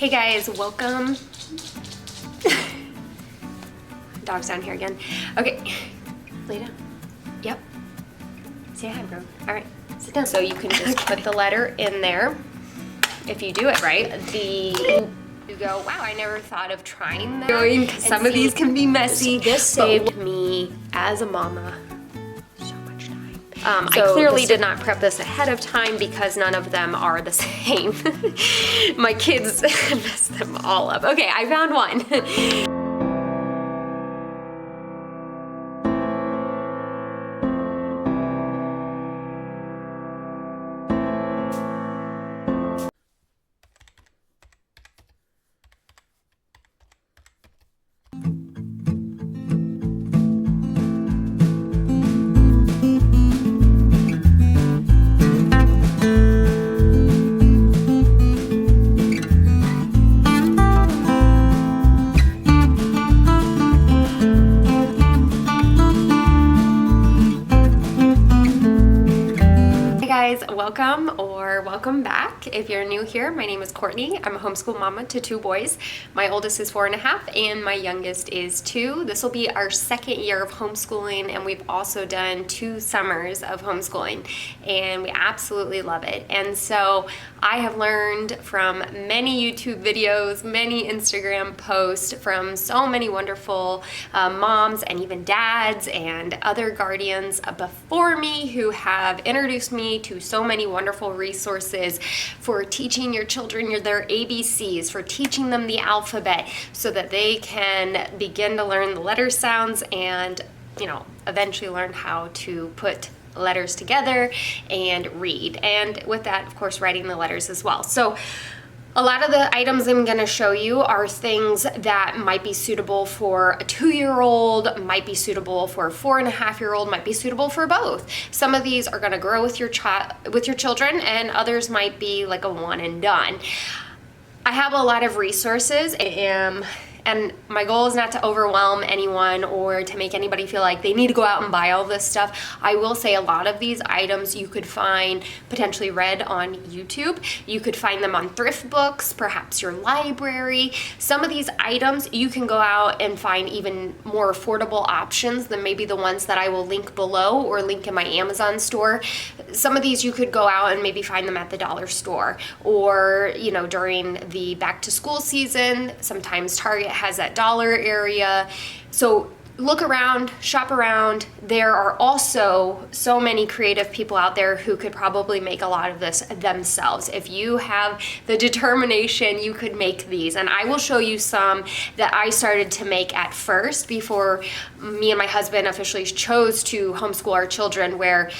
Hey guys, welcome. Dog's down here again. Okay, lay down. Yep. Say hi, bro. All right, sit down. So you can just put the letter in there. If you do it right, you go, wow, I never thought of trying that. Some of these can be messy. This saved me as a mama so much time. I clearly did not prep this ahead of time because none of them are the same. My kids messed them all up. Okay, I found one. Welcome back. If you're new here, my name is Courtney. I'm a homeschool mama to 2 boys. My oldest is 4.5 and my youngest is 2. This will be our second year of homeschooling, and we've also done 2 summers of homeschooling, and we absolutely love it. And so I have learned from many YouTube videos, many Instagram posts from so many wonderful moms and even dads and other guardians before me who have introduced me to so many wonderful resources for teaching your children their ABCs, for teaching them the alphabet so that they can begin to learn the letter sounds and, eventually learn how to put letters together and read. And with that, of course, writing the letters as well. So a lot of the items I'm going to show you are things that might be suitable for a 2-year-old, might be suitable for a 4.5-year-old, might be suitable for both. Some of these are going to grow with your children, and others might be like a one and done. I have a lot of resources, and my goal is not to overwhelm anyone or to make anybody feel like they need to go out and buy all this stuff. I will say a lot of these items you could find potentially read on YouTube. You could find them on thrift books, perhaps your library. Some of these items you can go out and find even more affordable options than maybe the ones that I will link below or link in my Amazon store. Some of these you could go out and maybe find them at the dollar store or, during the back to school season. Sometimes Target has that dollar area. So look around, shop around. There are also so many creative people out there who could probably make a lot of this themselves. If you have the determination, you could make these. And I will show you some that I started to make at first before me and my husband officially chose to homeschool our children, where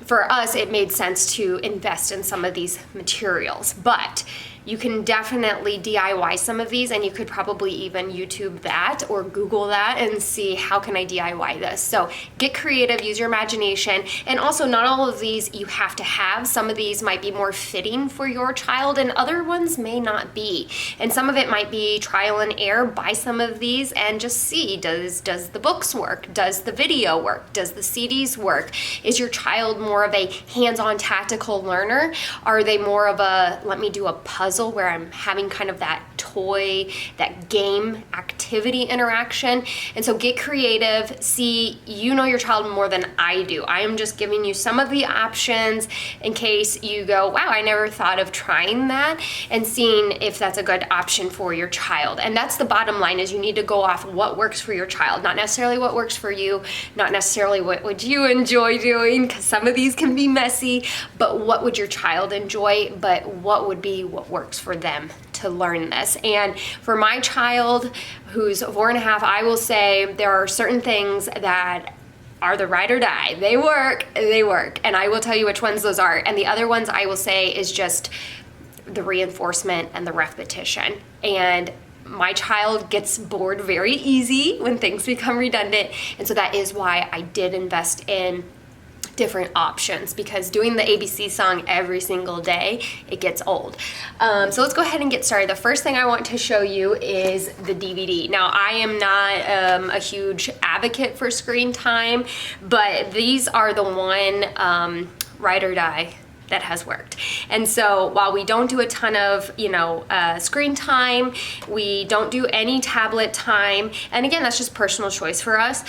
for us it made sense to invest in some of these materials. But you can definitely DIY some of these, and you could probably even YouTube that or Google that and see how can I DIY this. So get creative, use your imagination, and also not all of these you have to have. Some of these might be more fitting for your child and other ones may not be. And some of it might be trial and error. Buy some of these and just see, does the books work? Does the video work? Does the CDs work? Is your child more of a hands-on tactical learner? Are they more of a, let me do a puzzle where I'm having kind of that toy, that game activity interaction? And so get creative. See, your child more than I do. I am just giving you some of the options in case you go, wow, I never thought of trying that, and seeing if that's a good option for your child. And that's the bottom line, is you need to go off what works for your child, not necessarily what works for you, not necessarily what would you enjoy doing, because some of these can be messy, but what would your child enjoy, but what would be what works for them to learn this. And for my child who's 4.5, I will say there are certain things that are the ride or die. They work, and I will tell you which ones those are. And the other ones I will say is just the reinforcement and the repetition. And my child gets bored very easy when things become redundant, and so that is why I did invest in different options, because doing the ABC song every single day, it gets old. So let's go ahead and get started. The first thing I want to show you is the DVD. Now, I am not a huge advocate for screen time, but these are the one ride or die that has worked. And so while we don't do a ton of, screen time, we don't do any tablet time. And again, that's just personal choice for us.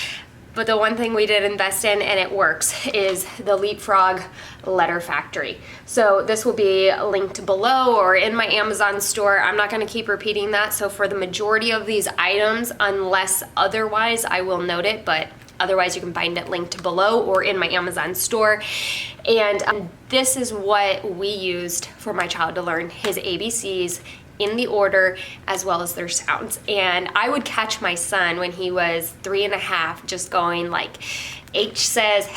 But the one thing we did invest in, and it works, is the Leapfrog Letter Factory. So this will be linked below or in my Amazon store. I'm not going to keep repeating that. So for the majority of these items, unless otherwise, I will note it, but otherwise you can find it linked below or in my Amazon store. And this is what we used for my child to learn his ABCs in the order as well as their sounds. And I would catch my son when he was 3.5 just going like, H says,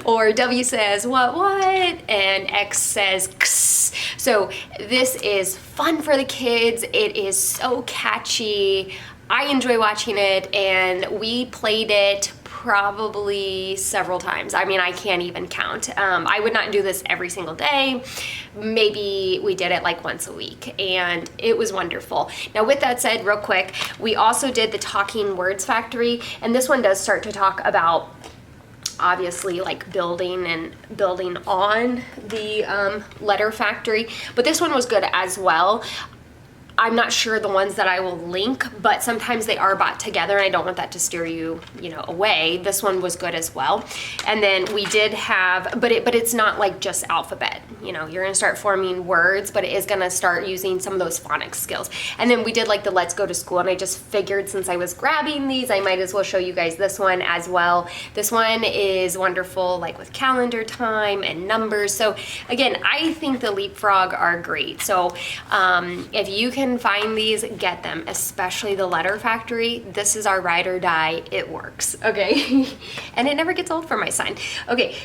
or W says what, and X says X. So this is fun for the kids. It is so catchy. I enjoy watching it, and we played it probably several times. I mean, I can't even count. I would not do this every single day. Maybe we did it like once a week, and it was wonderful. Now, with that said, real quick, we also did the Talking Words Factory, and this one does start to talk about obviously like building on the letter factory, but this one was good as well. I'm not sure the ones that I will link, but sometimes they are bought together, and I don't want that to steer you, away. This one was good as well. And then we did have, but it's not like just alphabet. You're gonna start forming words, but it is gonna start using some of those phonics skills. And then we did like the Let's Go to School, and I just figured since I was grabbing these, I might as well show you guys this one as well. This one is wonderful, like with calendar time and numbers. So again, I think the Leapfrog are great. So if you can find these, get them, especially the Letter Factory. This is our ride or die. It works, okay? And it never gets old for my son. Okay,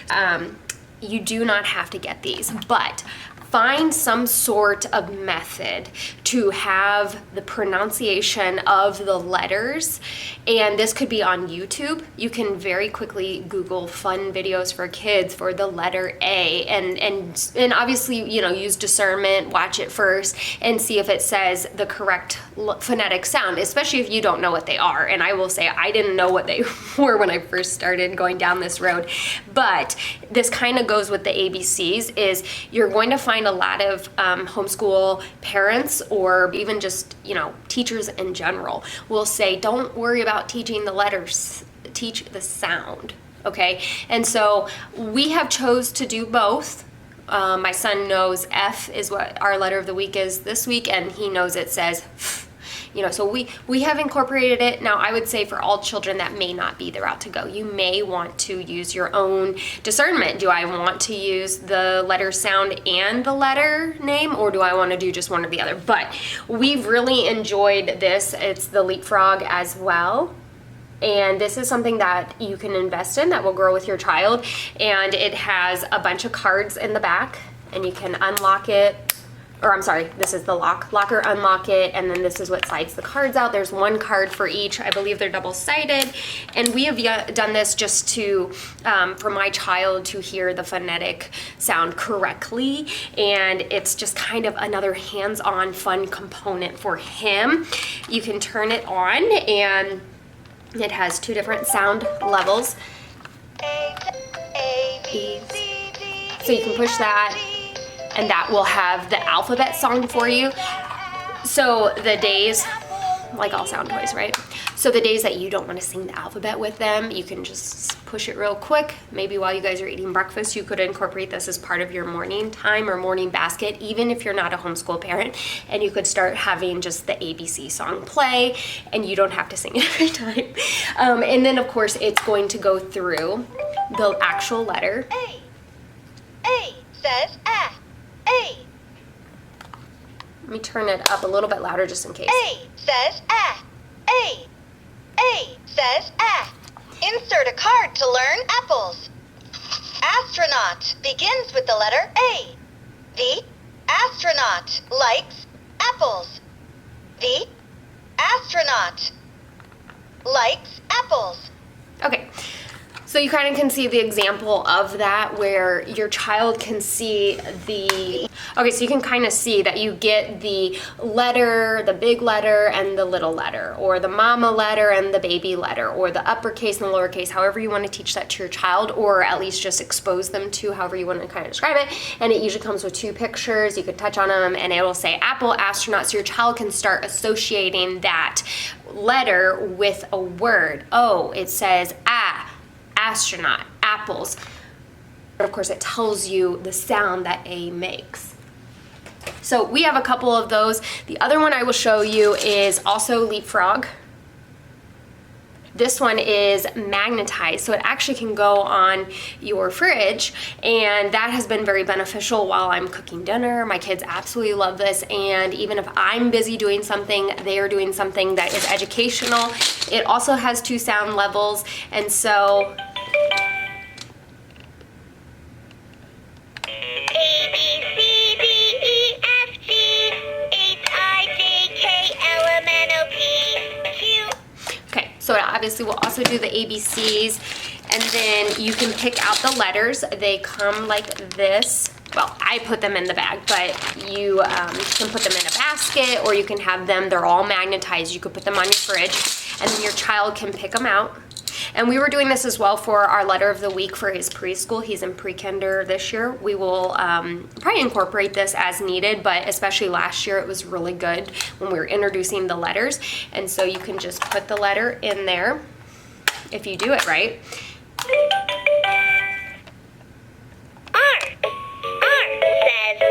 you do not have to get these, but find some sort of method to have the pronunciation of the letters, and this could be on YouTube. You can very quickly Google fun videos for kids for the letter A, and obviously, use discernment, watch it first, and see if it says the correct phonetic sound, especially if you don't know what they are. And I will say I didn't know what they were when I first started going down this road, but this kind of goes with the ABCs. Is you're going to find a lot of homeschool parents, or even just teachers in general, will say don't worry about teaching the letters, teach the sound. Okay, and so we have chose to do both. My son knows F is what our letter of the week is this week, and he knows it says F. So we have incorporated it. Now, I would say for all children, that may not be the route to go. You may want to use your own discernment. Do I want to use the letter sound and the letter name, or do I want to do just one or the other? But we've really enjoyed this. It's the Leapfrog as well. And this is something that you can invest in that will grow with your child. And it has a bunch of cards in the back, and you can unlock it. Or I'm sorry, this is the locker, unlock it, and then this is what slides the cards out. There's one card for each. I believe they're double-sided, and we have done this just to, for my child to hear the phonetic sound correctly, and it's just kind of another hands-on fun component for him. You can turn it on, and it has 2 different sound levels. A, B, C, D, so you can push that, and that will have the alphabet song for you. So the days, like all sound toys, right? So the days that you don't want to sing the alphabet with them, you can just push it real quick. Maybe while you guys are eating breakfast, you could incorporate this as part of your morning time or morning basket, even if you're not a homeschool parent, and you could start having just the ABC song play, and you don't have to sing it every time. And then, of course, it's going to go through the actual letter. A says A. A. Let me turn it up a little bit louder just in case. A says A. A. A says A. Insert a card to learn apples. Astronaut begins with the letter A. The astronaut likes apples. The astronaut likes apples. Okay. So you kind of can see the example of that where your child can see okay, so you can kind of see that you get the letter, the big letter and the little letter, or the mama letter and the baby letter, or the uppercase and the lowercase, however you want to teach that to your child, or at least just expose them to, however you want to kind of describe it. And it usually comes with 2 pictures. You could touch on them and it will say apple, astronaut, so your child can start associating that letter with a word. Oh, it says astronaut, apples. Of course, it tells you the sound that A makes. So we have a couple of those. The other one I will show you is also leapfrog. This one is magnetized, so it actually can go on your fridge, and that has been very beneficial while I'm cooking dinner. My kids absolutely love this, and even if I'm busy doing something, they are doing something that is educational. It also has 2 sound levels, and so so it obviously will also do the ABCs, and then you can pick out the letters. They come like this. Well, I put them in the bag, but you can put them in a basket, or you can have them, they're all magnetized. You could put them on your fridge, and then your child can pick them out. And we were doing this as well for our letter of the week for his preschool. He's in pre-kinder this year. We will probably incorporate this as needed, but especially last year it was really good when we were introducing the letters. And so you can just put the letter in there if you do it right. R says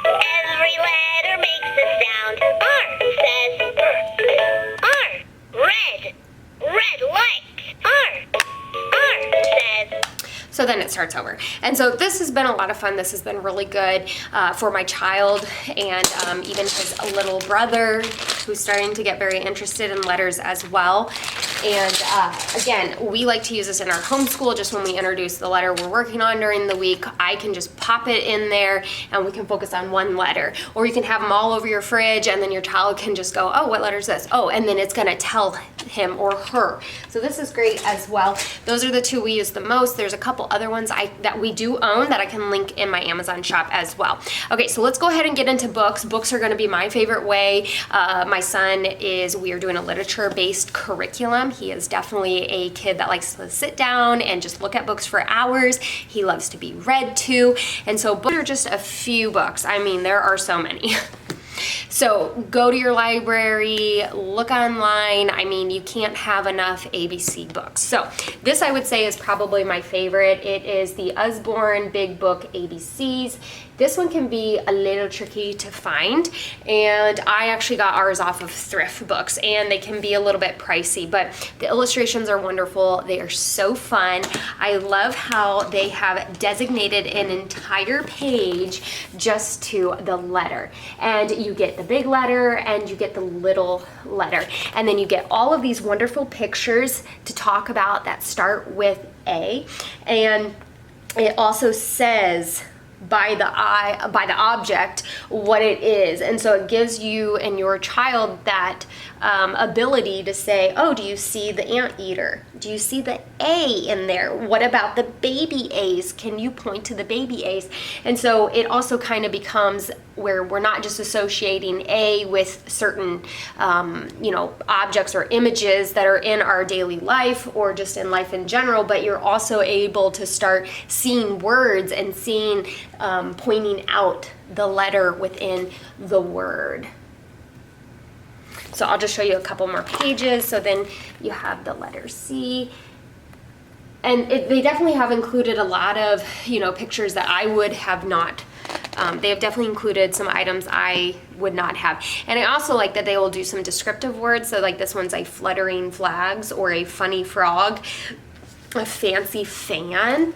every letter makes a sound. R says red light. R says. So then it starts over. And so this has been a lot of fun. This has been really good for my child, and even his little brother, who's starting to get very interested in letters as well. And again, we like to use this in our homeschool. Just when we introduce the letter we're working on during the week, I can just pop it in there and we can focus on one letter. Or you can have them all over your fridge, and then your child can just go, oh, what letter is this? Oh, and then it's gonna tell him or her. So this is great as well. Those are the 2 we use the most. There's a couple other ones that we do own that I can link in my Amazon shop as well. Okay, so let's go ahead and get into books. Books are gonna be my favorite way. My son we are doing a literature-based curriculum. He is definitely a kid that likes to sit down and just look at books for hours. He loves to be read to. And so books are just a few books. I mean, there are so many. So go to your library, look online. I mean, you can't have enough ABC books. So this, I would say, is probably my favorite. It is the Usborne Big Book ABCs. This one can be a little tricky to find, and I actually got ours off of thrift books, and they can be a little bit pricey, but the illustrations are wonderful. They are so fun. I love how they have designated an entire page just to the letter, and you get the big letter and you get the little letter, and then you get all of these wonderful pictures to talk about that start with A, and it also says by the object what it is, and so it gives you and your child that ability to say, oh, do you see the anteater? Do you see the A in there? What about the baby A's? Can you point to the baby A's? And so it also kind of becomes where we're not just associating A with certain objects or images that are in our daily life or just in life in general, but you're also able to start seeing words and seeing pointing out the letter within the word. So I'll just show you a couple more pages. So then you have the letter C. And they definitely have included a lot of, pictures that I would have not. They have definitely included some items I would not have. And I also like that they will do some descriptive words. So like this one's a fluttering flags or a funny frog, a fancy fan.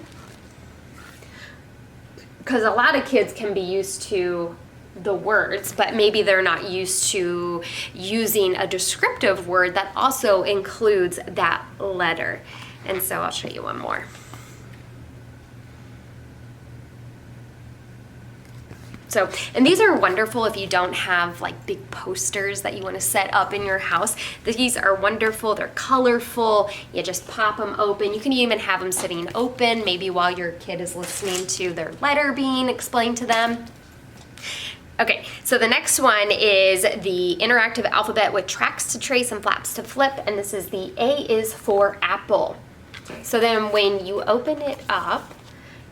Because a lot of kids can be used to the words, but maybe they're not used to using a descriptive word that also includes that letter. And so I'll show you one more. So, and these are wonderful if you don't have like big posters that you want to set up in your house. These are wonderful. They're colorful. You just pop them open. You can even have them sitting open, maybe while your kid is listening to their letter being explained to them. Okay, so the next one is the interactive alphabet with tracks to trace and flaps to flip, and this is the A is for apple. So then when you open it up,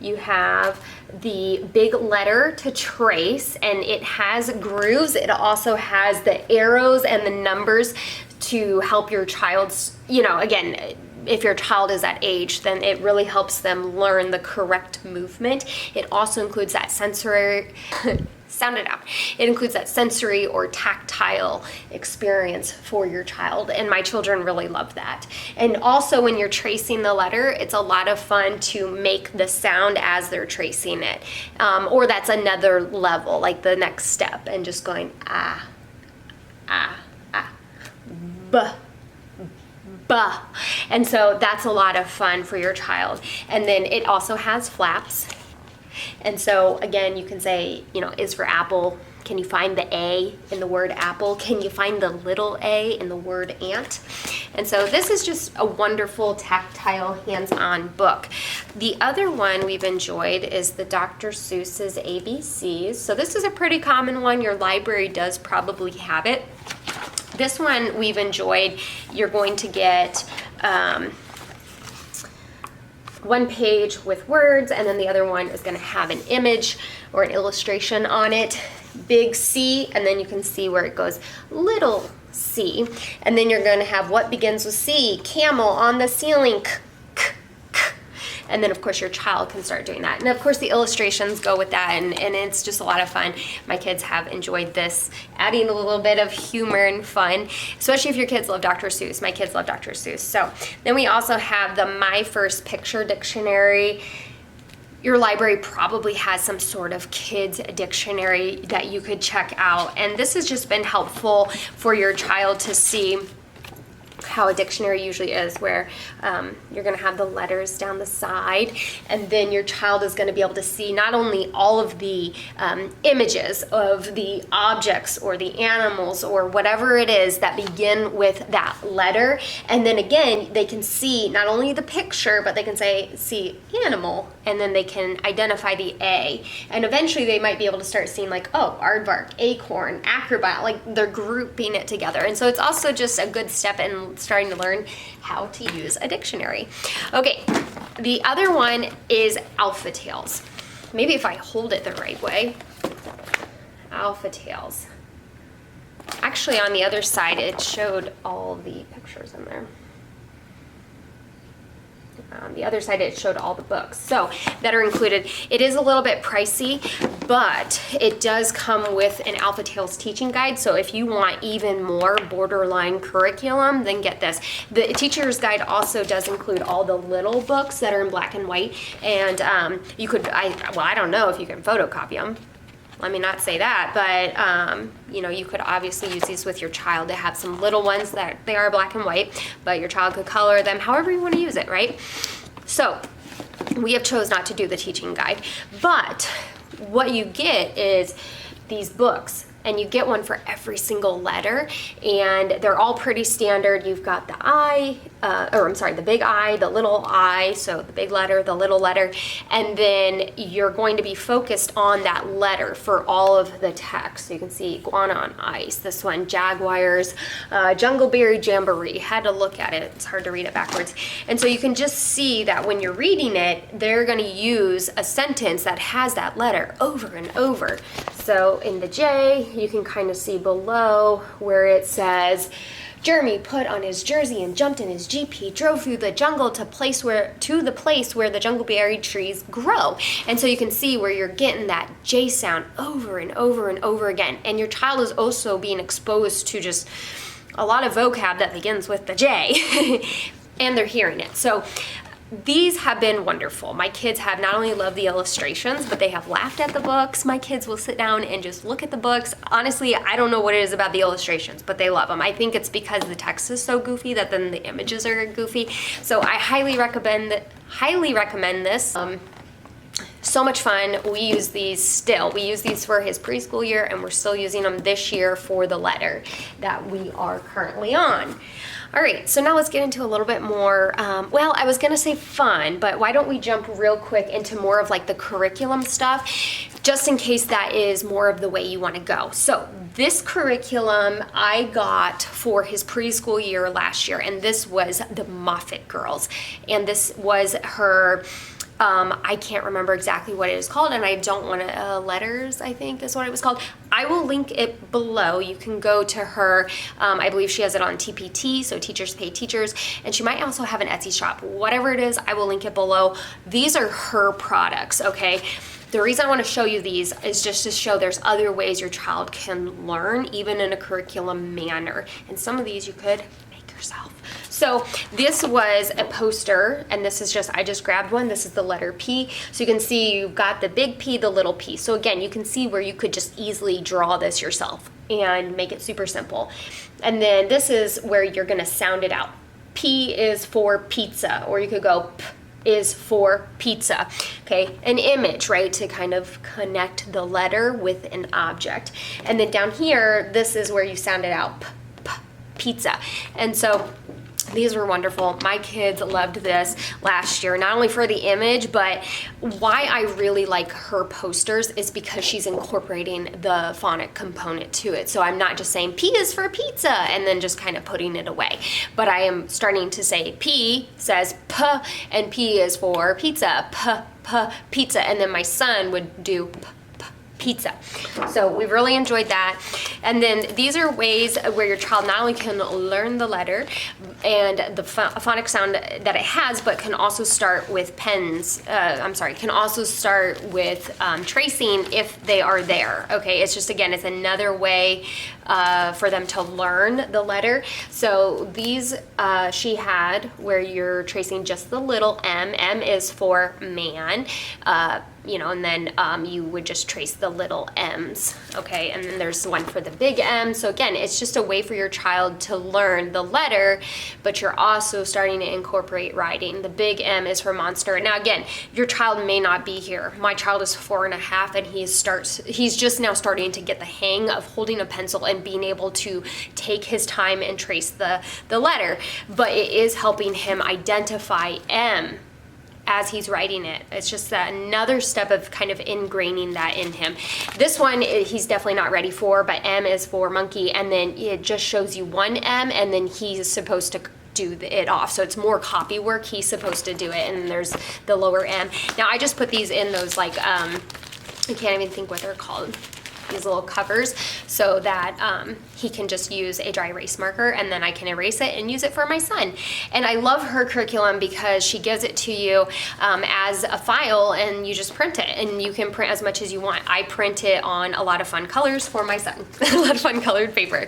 you have the big letter to trace, and it has grooves. It also has the arrows and the numbers to help your child's, again, if your child is that age, then it really helps them learn the correct movement. It also includes that sensory, sound it out. It includes that sensory or tactile experience for your child, and my children really love that. And also when you're tracing the letter, it's a lot of fun to make the sound as they're tracing it. Or that's another level, like the next step, and just going ah, ah, ah, buh. Buh. And so that's a lot of fun for your child. And then it also has flaps. And so again, you can say, is for apple. Can you find the A in the word apple? Can you find the little a in the word ant? And so this is just a wonderful tactile hands-on book. The other one we've enjoyed is the Dr. Seuss's ABCs. So this is a pretty common one. Your library does probably have it. This one we've enjoyed. You're going to get one page with words, and then the other one is going to have an image or an illustration on it. Big C, and then you can see where it goes little c. And then you're going to have what begins with C, camel on the ceiling, k, k, k. And then of course your child can start doing that. And of course the illustrations go with that, and it's just a lot of fun. My kids have enjoyed this, adding a little bit of humor and fun, especially if your kids love Dr. Seuss. My kids love Dr. Seuss. So then we also have the My First Picture Dictionary. Your library probably has some sort of kids dictionary that you could check out. And this has just been helpful for your child to see how a dictionary usually is, where you're going to have the letters down the side, and then your child is going to be able to see not only all of the images of the objects or the animals or whatever it is that begin with that letter, and then again they can see not only the picture, but they can see animal, and then they can identify the A, and eventually they might be able to start seeing like, oh, aardvark, acorn, acrobat, like they're grouping it together. And so it's also just a good step in starting to learn how to use a dictionary. Okay, the other one is Alpha Tales. Maybe if I hold it the right way. Alpha Tales. Actually, on the other side, it showed all the pictures in there. On the other side, it showed all the books that are included. It is a little bit pricey, but it does come with an Alpha Tales teaching guide. So if you want even more borderline curriculum, then get this. The teacher's guide also does include all the little books that are in black and white. And you could, I don't know if you can photocopy them. Let me not say that, but you could obviously use these with your child to have some little ones that they are black and white, but your child could color them however you want to use it, right? So we have chose not to do the teaching guide, but what you get is these books, and you get one for every single letter, and they're all pretty standard. You've got the I, the big I, the little I, so the big letter, the little letter, and then you're going to be focused on that letter for all of the text. So you can see iguana on ice, this one, jaguars, jungleberry jamboree. Had to look at it, it's hard to read it backwards. And so you can just see that when you're reading it, they're gonna use a sentence that has that letter over and over. So in the J, you can kind of see below where it says, Jeremy put on his jersey and jumped in his Jeep. He drove through the jungle to the place where the jungleberry trees grow. And so you can see where you're getting that J sound over and over and over again. And your child is also being exposed to just a lot of vocab that begins with the J, and they're hearing it. So these have been wonderful. My kids have not only loved the illustrations, but they have laughed at the books. My kids will sit down and just look at the books. Honestly, I don't know what it is about the illustrations, but they love them. I think it's because the text is so goofy that then the images are goofy. So I highly recommend this. so much fun. We use these still. We use these for his preschool year, and we're still using them this year for the letter that we are currently on. All right, so now let's get into a little bit more, well, I was gonna say fun, but why don't we jump real quick into more of like the curriculum stuff, just in case that is more of the way you wanna go. So this curriculum I got for his preschool year last year, and this was the Moffat Girls, and this was her, I can't remember exactly what it is called, and I don't want to, letters, I think is what it was called. I will link it below. You can go to her, I believe she has it on TPT, so Teachers Pay Teachers, and she might also have an Etsy shop. Whatever it is, I will link it below. These are her products, okay? The reason I want to show you these is just to show there's other ways your child can learn, even in a curriculum manner. And some of these you could make yourself. So this was a poster, and this is just, I just grabbed one. This is the letter P. So you can see you've got the big P, the little p. So again, you can see where you could just easily draw this yourself and make it super simple. And then this is where you're gonna sound it out. P is for pizza, or you could go P is for pizza, okay? An image, right, to kind of connect the letter with an object. And then down here, this is where you sound it out, P, P, pizza. And so these were wonderful. My kids loved this last year, not only for the image, but why I really like her posters is because she's incorporating the phonic component to it. So I'm not just saying P is for pizza and then just kind of putting it away, but I am starting to say P says P, and P is for pizza, P, P, pizza, and then my son would do P, pizza. So we really enjoyed that. And then these are ways where your child not only can learn the letter and the phonic sound that it has, but can also start with can also start with tracing if they are there. Okay, it's just, again, it's another way for them to learn the letter. So these she had where you're tracing just the little M. M is for man. And then you would just trace the little M's, okay? And then there's one for the big M. So again, it's just a way for your child to learn the letter, but you're also starting to incorporate writing. The big M is for monster. Now again, your child may not be here. My child is 4.5, and he's just now starting to get the hang of holding a pencil and being able to take his time and trace the letter, but it is helping him identify M as he's writing it. It's just another step of kind of ingraining that in him. This one he's definitely not ready for, but M is for monkey, and then it just shows you one M, and then he's supposed to do it off. So it's more copy work. He's supposed to do it, and there's the lower M. Now I just put these in those like, I can't even think what they're called, these little covers, so that he can just use a dry erase marker, and then I can erase it and use it for my son. And I love her curriculum because she gives it to you as a file, and you just print it, and you can print as much as you want. I print it on a lot of fun colors for my son, a lot of fun colored paper.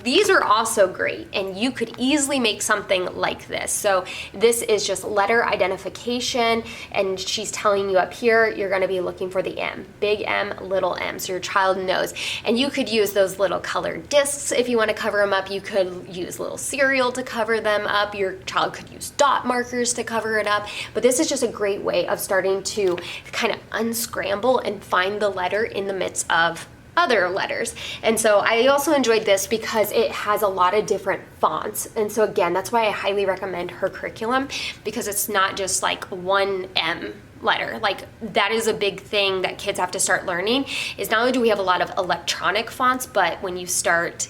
These are also great, and you could easily make something like this. So this is just letter identification, and she's telling you up here, you're gonna be looking for the M, big M, little M, so your child knows. And you could use those little colored discs if you want to cover them up. You could use little cereal to cover them up. Your child could use dot markers to cover it up. But this is just a great way of starting to kind of unscramble and find the letter in the midst of other letters. And so I also enjoyed this because it has a lot of different fonts. And so again, that's why I highly recommend her curriculum, because it's not just like one M letter. Like, that is a big thing that kids have to start learning, is not only do we have a lot of electronic fonts, but when you start,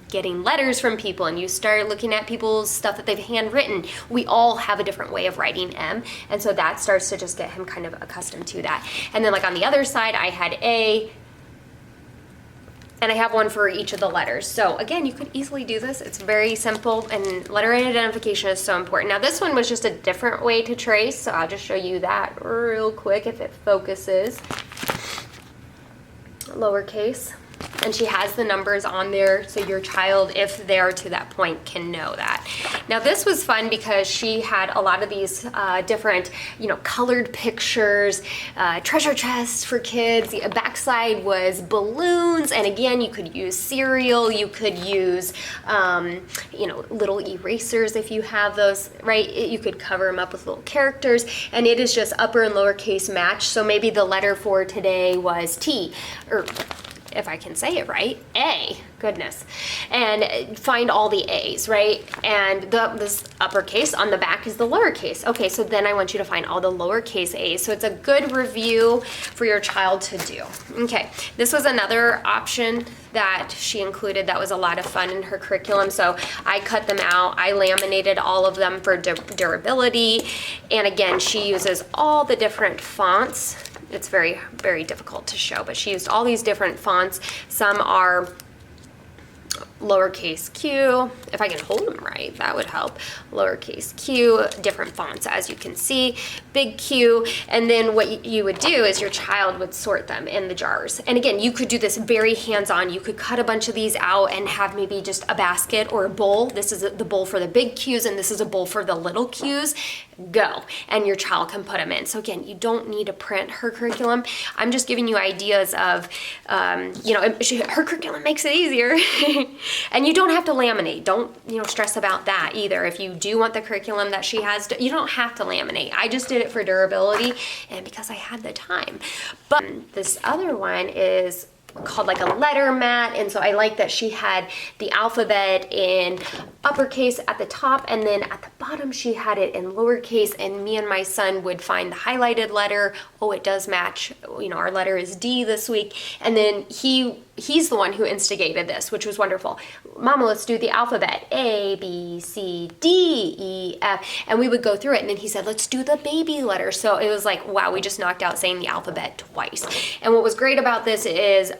getting letters from people and you start looking at people's stuff that they've handwritten, we all have a different way of writing M. And so that starts to just get him kind of accustomed to that. And then like on the other side, I had A, and I have one for each of the letters. So again, you could easily do this. It's very simple, and letter identification is so important. Now this one was just a different way to trace, so I'll just show you that real quick if it focuses. Lowercase. And she has the numbers on there so your child, if they're to that point, can know that. Now this was fun because she had a lot of these different, colored pictures, treasure chests for kids. The backside was balloons, and again, you could use cereal, you could use, little erasers if you have those, right? You could cover them up with little characters, and it is just upper and lowercase match. So maybe the letter for today was T, or if I can say it right, A, goodness, and find all the A's, right? And this uppercase on the back is the lowercase. Okay, so then I want you to find all the lowercase A's. So it's a good review for your child to do. Okay, this was another option that she included that was a lot of fun in her curriculum. So I cut them out. I laminated all of them for durability. And again, she uses all the different fonts. It's very, very difficult to show, but she used all these different fonts. Some are lowercase q, if I can hold them right, that would help. Lowercase q, different fonts as you can see, big Q, and then what you would do is your child would sort them in the jars. And again, you could do this very hands-on. You could cut a bunch of these out and have maybe just a basket or a bowl. This is the bowl for the big Q's and this is a bowl for the little Q's. Go, and your child can put them in. So again, you don't need to print her curriculum. I'm just giving you ideas of, her curriculum makes it easier. And you don't have to laminate. Don't, stress about that either. If you do want the curriculum that she has, you don't have to laminate. I just did it for durability and because I had the time. But this other one is called like a letter mat, and so I like that she had the alphabet in uppercase at the top, and then at the bottom she had it in lowercase, and me and my son would find the highlighted letter. Oh, it does match. Our letter is D this week, and then he's the one who instigated this, which was wonderful. Mama, let's do the alphabet. A, B, C, D, E, F. And we would go through it. And then he said, let's do the baby letter. So it was like, wow, we just knocked out saying the alphabet twice. And what was great about this is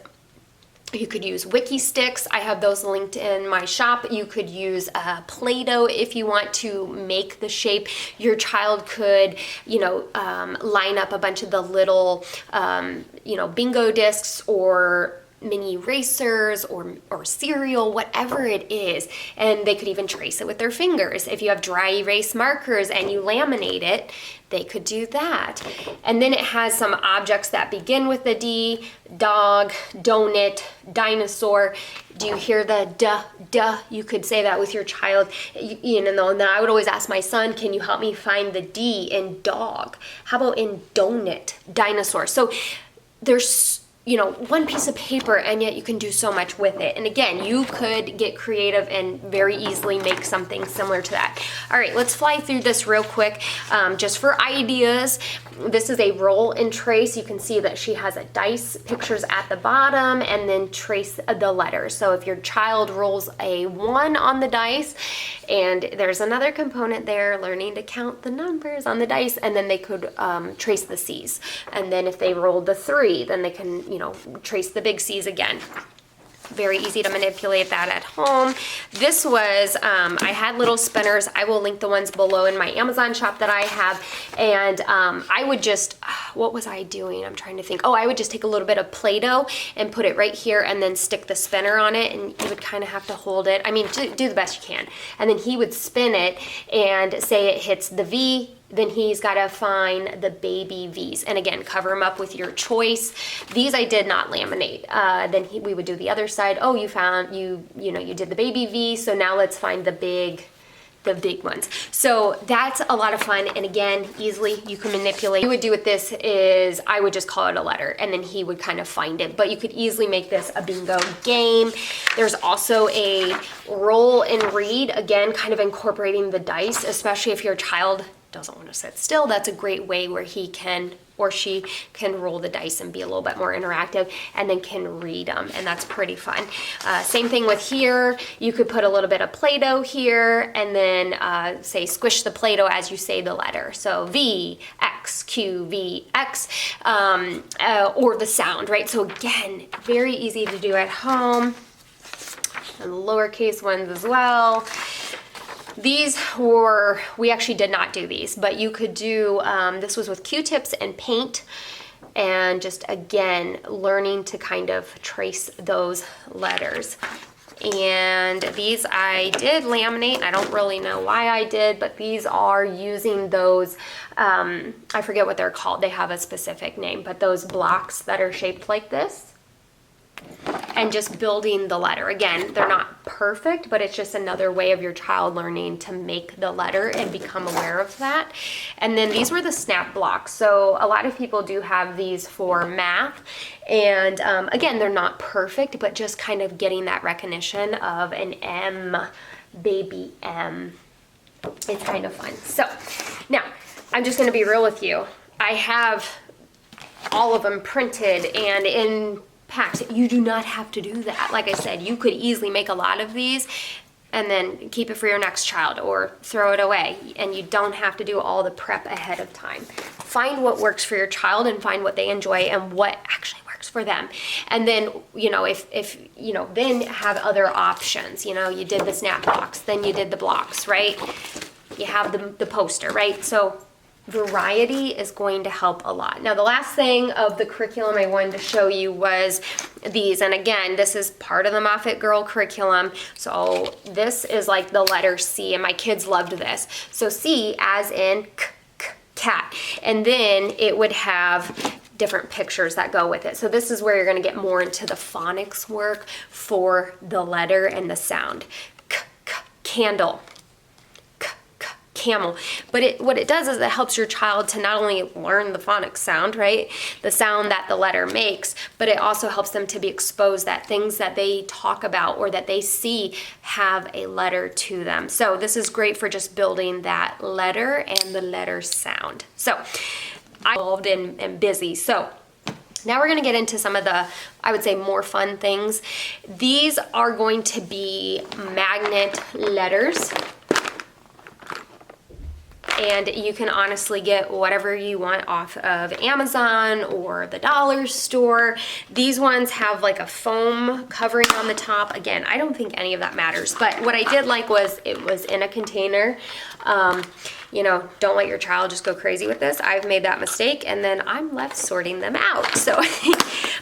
you could use wiki sticks. I have those linked in my shop. You could use Play-Doh if you want to make the shape. Your child could, line up a bunch of the little, bingo discs or mini erasers or cereal, whatever it is, and they could even trace it with their fingers. If you have dry erase markers and you laminate it, they could do that. And then it has some objects that begin with the D: dog, donut, dinosaur. Do you hear the duh? You could say that with your child. And then I would always ask my son, can you help me find the D in dog? How about in donut, dinosaur? So there's one piece of paper, and yet you can do so much with it. And again, you could get creative and very easily make something similar to that. All right, let's fly through this real quick, just for ideas. This is a roll and trace. You can see that she has a dice pictures at the bottom and then trace the letters. So if your child rolls a 1 on the dice, and there's another component there, learning to count the numbers on the dice, and then they could trace the C's. And then if they rolled the 3, then they can, trace the big C's again. Very easy to manipulate that at home. This was, I had little spinners. I will link the ones below in my Amazon shop that I have. And I would just, what was I doing? I'm trying to think. Oh, I would just take a little bit of Play-Doh and put it right here and then stick the spinner on it. And you would kind of have to hold it. I mean, do the best you can. And then he would spin it and say it hits the V. Then he's got to find the baby V's. And again, cover them up with your choice. These I did not laminate. Then we would do the other side. Oh, you found, you did the baby V. So now let's find the big ones. So that's a lot of fun. And again, easily you can manipulate. What you would do with this is I would just call it a letter and then he would kind of find it. But you could easily make this a bingo game. There's also a roll and read, again, kind of incorporating the dice, especially if your child doesn't want to sit still. That's a great way where he can or she can roll the dice and be a little bit more interactive and then can read them, and that's pretty fun. Same thing with here. You could put a little bit of Play-Doh here and then say squish the Play-Doh as you say the letter. So V, X, Q, V, X, or the sound, right? So again, very easy to do at home. And the lowercase ones as well. These we actually did not do these, but you could do, this was with Q-tips and paint, and just again learning to kind of trace those letters. And these I did laminate. I don't really know why I did, but these are using those, I forget what they're called. They have a specific name, but those blocks that are shaped like this. And just building the letter. Again, they're not perfect, but it's just another way of your child learning to make the letter and become aware of that. And then these were the snap blocks. So a lot of people do have these for math. And again, they're not perfect, but just kind of getting that recognition of an M, baby M. It's kind of fun. So now I'm just going to be real with you. I have all of them printed and in packs. You do not have to do that. Like I said, you could easily make a lot of these and then keep it for your next child or throw it away, and you don't have to do all the prep ahead of time. Find what works for your child and find what they enjoy and what actually works for them. And then, you know, if you know, then have other options. You know, you did the snap box, then you did the blocks, right? You have the poster, right? So variety is going to help a lot. Now, the last thing of the curriculum I wanted to show you was these. And again, this is part of the Moffitt Girl curriculum. So this is like the letter C, and my kids loved this. So C as in cat. And then it would have different pictures that go with it. So this is where you're going to get more into the phonics work for the letter and the sound. Candle. Camel. But what it does is it helps your child to not only learn the phonics sound, right? The sound that the letter makes, but it also helps them to be exposed that things that they talk about or that they see have a letter to them. So this is great for just building that letter and the letter sound. So I'm involved and busy. So now we're going to get into some of the, I would say, more fun things. These are going to be magnet letters. And you can honestly get whatever you want off of Amazon or the dollar store. These ones have like a foam covering on the top. Again, I don't think any of that matters, but what I did like was it was in a container. You know, don't let your child just go crazy with this. I've made that mistake, and then I'm left sorting them out. So,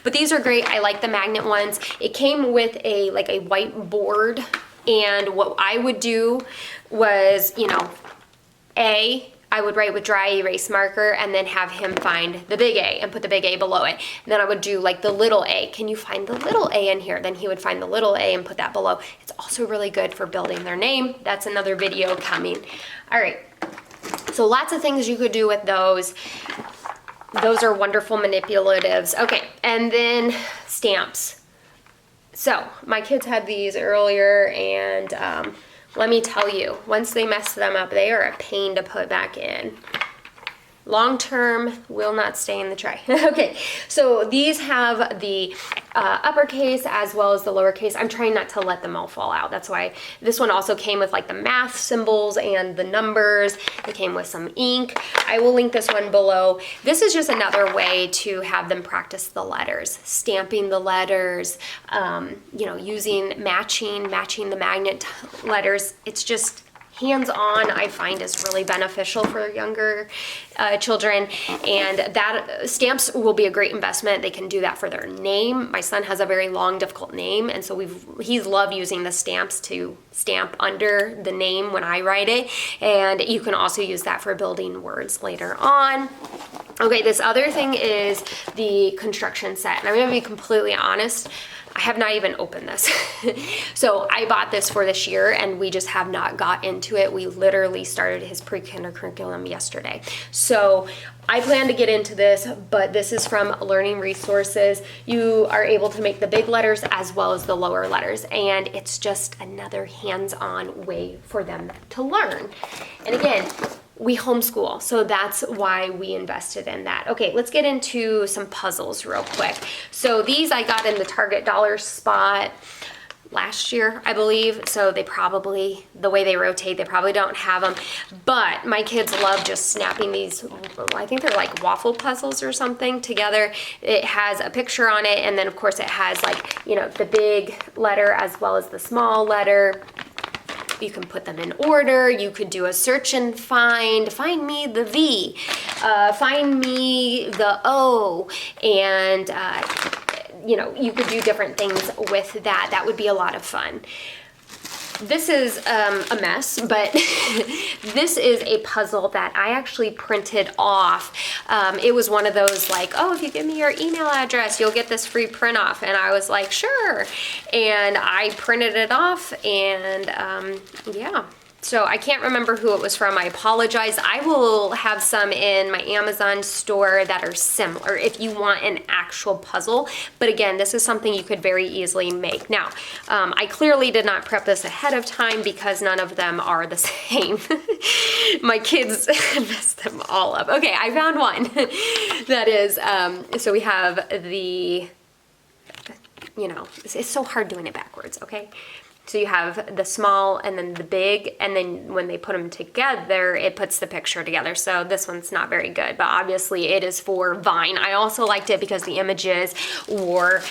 but these are great. I like the magnet ones. It came with a white board, and what I would do was, you know, I would write with dry erase marker and then have him find the big A and put the big A below it. And then I would do like the little A. Can you find the little A in here? Then he would find the little A and put that below. It's also really good for building their name. That's another video coming. All right. So lots of things you could do with those. Those are wonderful manipulatives. Okay. And then stamps. So my kids had these earlier, and let me tell you, once they mess them up, they are a pain to put back in. Long term, will not stay in the tray. Okay, so these have the uppercase as well as the lowercase. I'm trying not to let them all fall out. That's why this one also came with like the math symbols and the numbers. It came with some ink. I will link this one below. This is just another way to have them practice the letters, stamping the letters, you know, matching the magnet letters. It's just hands-on, I find, is really beneficial for younger children, and that stamps will be a great investment. They can do that for their name. My son has a very long, difficult name, and so he's loved using the stamps to stamp under the name when I write it, and you can also use that for building words later on. Okay, this other thing is the construction set, and I'm going to be completely honest, I have not even opened this. So I bought this for this year, and we just have not got into it. We literally started his pre-kinder curriculum yesterday. So I plan to get into this, but this is from Learning Resources. You are able to make the big letters as well as the lower letters, and it's just another hands-on way for them to learn. And again, we homeschool, so that's why we invested in that. Okay, let's get into some puzzles real quick. So these I got in the Target dollar spot last year, I believe. So they probably, the way they rotate, they probably don't have them. But my kids love just snapping these, I think they're like waffle puzzles or something together. It has a picture on it, and then of course it has like, you know, the big letter as well as the small letter. You can put them in order. You could do a search and find me the V, find me the O, and you know, you could do different things with that. That would be a lot of fun. This is a mess, but this is a puzzle that I actually printed off. It was one of those like, oh, if you give me your email address, you'll get this free print off. And I was like, sure. And I printed it off, and yeah. So I can't remember who it was from. I apologize. I will have some in my Amazon store that are similar if you want an actual puzzle. But again, this is something you could very easily make. Now, I clearly did not prep this ahead of time because none of them are the same. My kids messed them all up. Okay, I found one. That is, so we have the, you know, it's so hard doing it backwards, okay? So you have the small and then the big, and then when they put them together, it puts the picture together. So this one's not very good, but obviously it is for Vine. I also liked it because the images were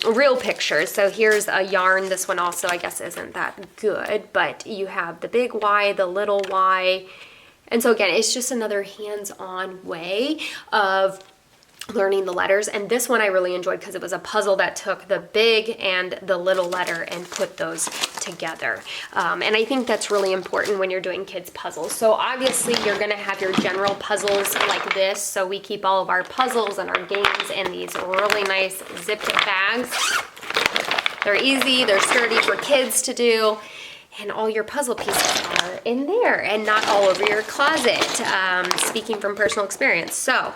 real pictures. So here's a yarn. This one also, I guess, isn't that good, but you have the big Y, the little Y. And so again, it's just another hands-on way of learning the letters. And this one I really enjoyed because it was a puzzle that took the big and the little letter and put those together. And I think that's really important when you're doing kids puzzles. So obviously you're gonna have your general puzzles like this. So we keep all of our puzzles and our games in these really nice zipped bags. They're easy, they're sturdy for kids to do. And all your puzzle pieces are in there and not all over your closet, speaking from personal experience. So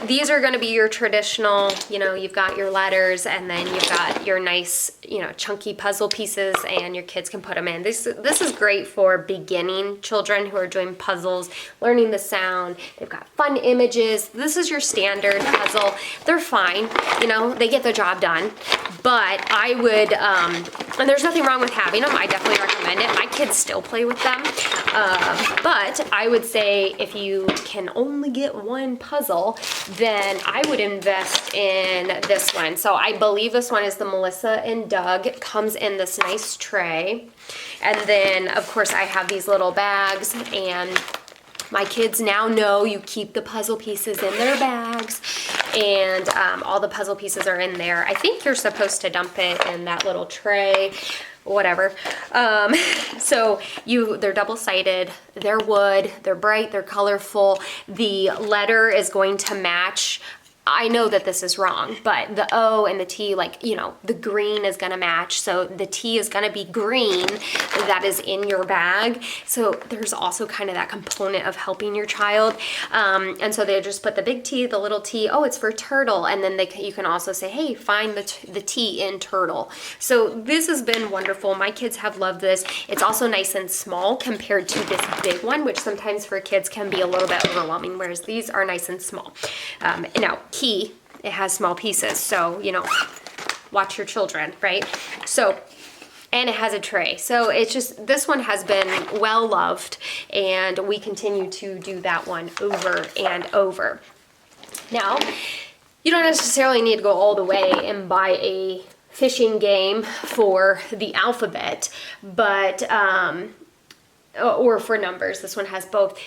these are gonna be your traditional, you know, you've got your letters and then you've got your nice, you know, chunky puzzle pieces, and your kids can put them in. This is great for beginning children who are doing puzzles, learning the sound. They've got fun images. This is your standard puzzle. They're fine, you know, they get the job done. But I would, and there's nothing wrong with having them. I definitely recommend it. My kids still play with them. But I would say if you can only get one puzzle, then I would invest in this one. So I believe this one is the Melissa and Doug. It comes in this nice tray. And then, of course, I have these little bags, and my kids now know you keep the puzzle pieces in their bags, and all the puzzle pieces are in there. I think you're supposed to dump it in that little tray, whatever. So they're double-sided, they're wood, they're bright, they're colorful. The letter is going to match. I know that this is wrong, but the O and the T, like, you know, the green is gonna match. So the T is gonna be green that is in your bag. So there's also kind of that component of helping your child. And so they just put the big T, the little T, oh, it's for turtle. And then you can also say, hey, find the T in turtle. So this has been wonderful. My kids have loved this. It's also nice and small compared to this big one, which sometimes for kids can be a little bit overwhelming, whereas these are nice and small. Now, key, it has small pieces, so, you know, watch your children, right? So, and it has a tray. So it's just, this one has been well loved, and we continue to do that one over and over. Now, you don't necessarily need to go all the way and buy a fishing game for the alphabet, but, or for numbers. This one has both,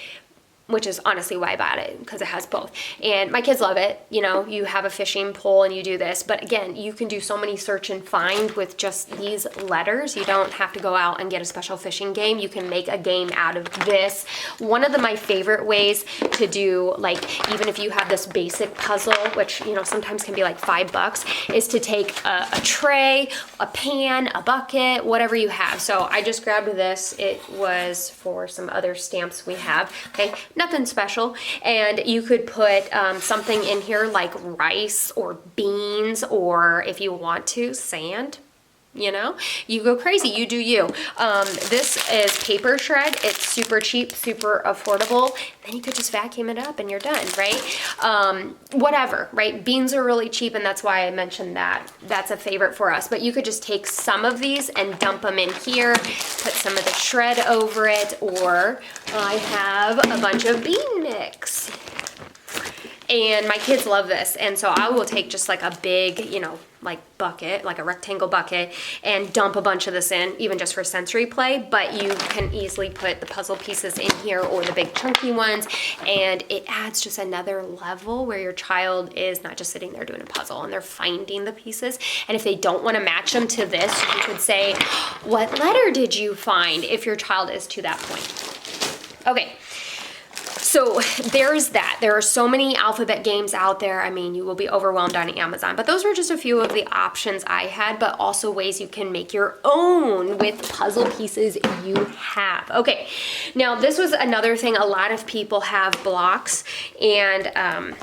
which is honestly why I bought it, because it has both. And my kids love it. You know, you have a fishing pole and you do this. But again, you can do so many search and find with just these letters. You don't have to go out and get a special fishing game. You can make a game out of this. One of my favorite ways to do, like, even if you have this basic puzzle, which, you know, sometimes can be like $5, is to take a tray, a pan, a bucket, whatever you have. So I just grabbed this. It was for some other stamps we have. Okay. Nothing special. And you could put something in here like rice or beans, or if you want to, sand. You know, you go crazy, you do you. This is paper shred. It's super cheap, super affordable. Then you could just vacuum it up and you're done, right? Whatever, right? Beans are really cheap, and that's why I mentioned that. That's a favorite for us. But you could just take some of these and dump them in here, put some of the shred over it, or I have a bunch of bean mix. And my kids love this. And so I will take just like a big, you know, like bucket, like a rectangle bucket, and dump a bunch of this in, even just for sensory play. But you can easily put the puzzle pieces in here or the big chunky ones, and it adds just another level where your child is not just sitting there doing a puzzle and they're finding the pieces. And if they don't want to match them to this, you could say, what letter did you find, if your child is to that point. Okay. So there's that. There are so many alphabet games out there. I mean, you will be overwhelmed on Amazon, but those were just a few of the options I had, but also ways you can make your own with puzzle pieces you have. Okay, now this was another thing. A lot of people have blocks, and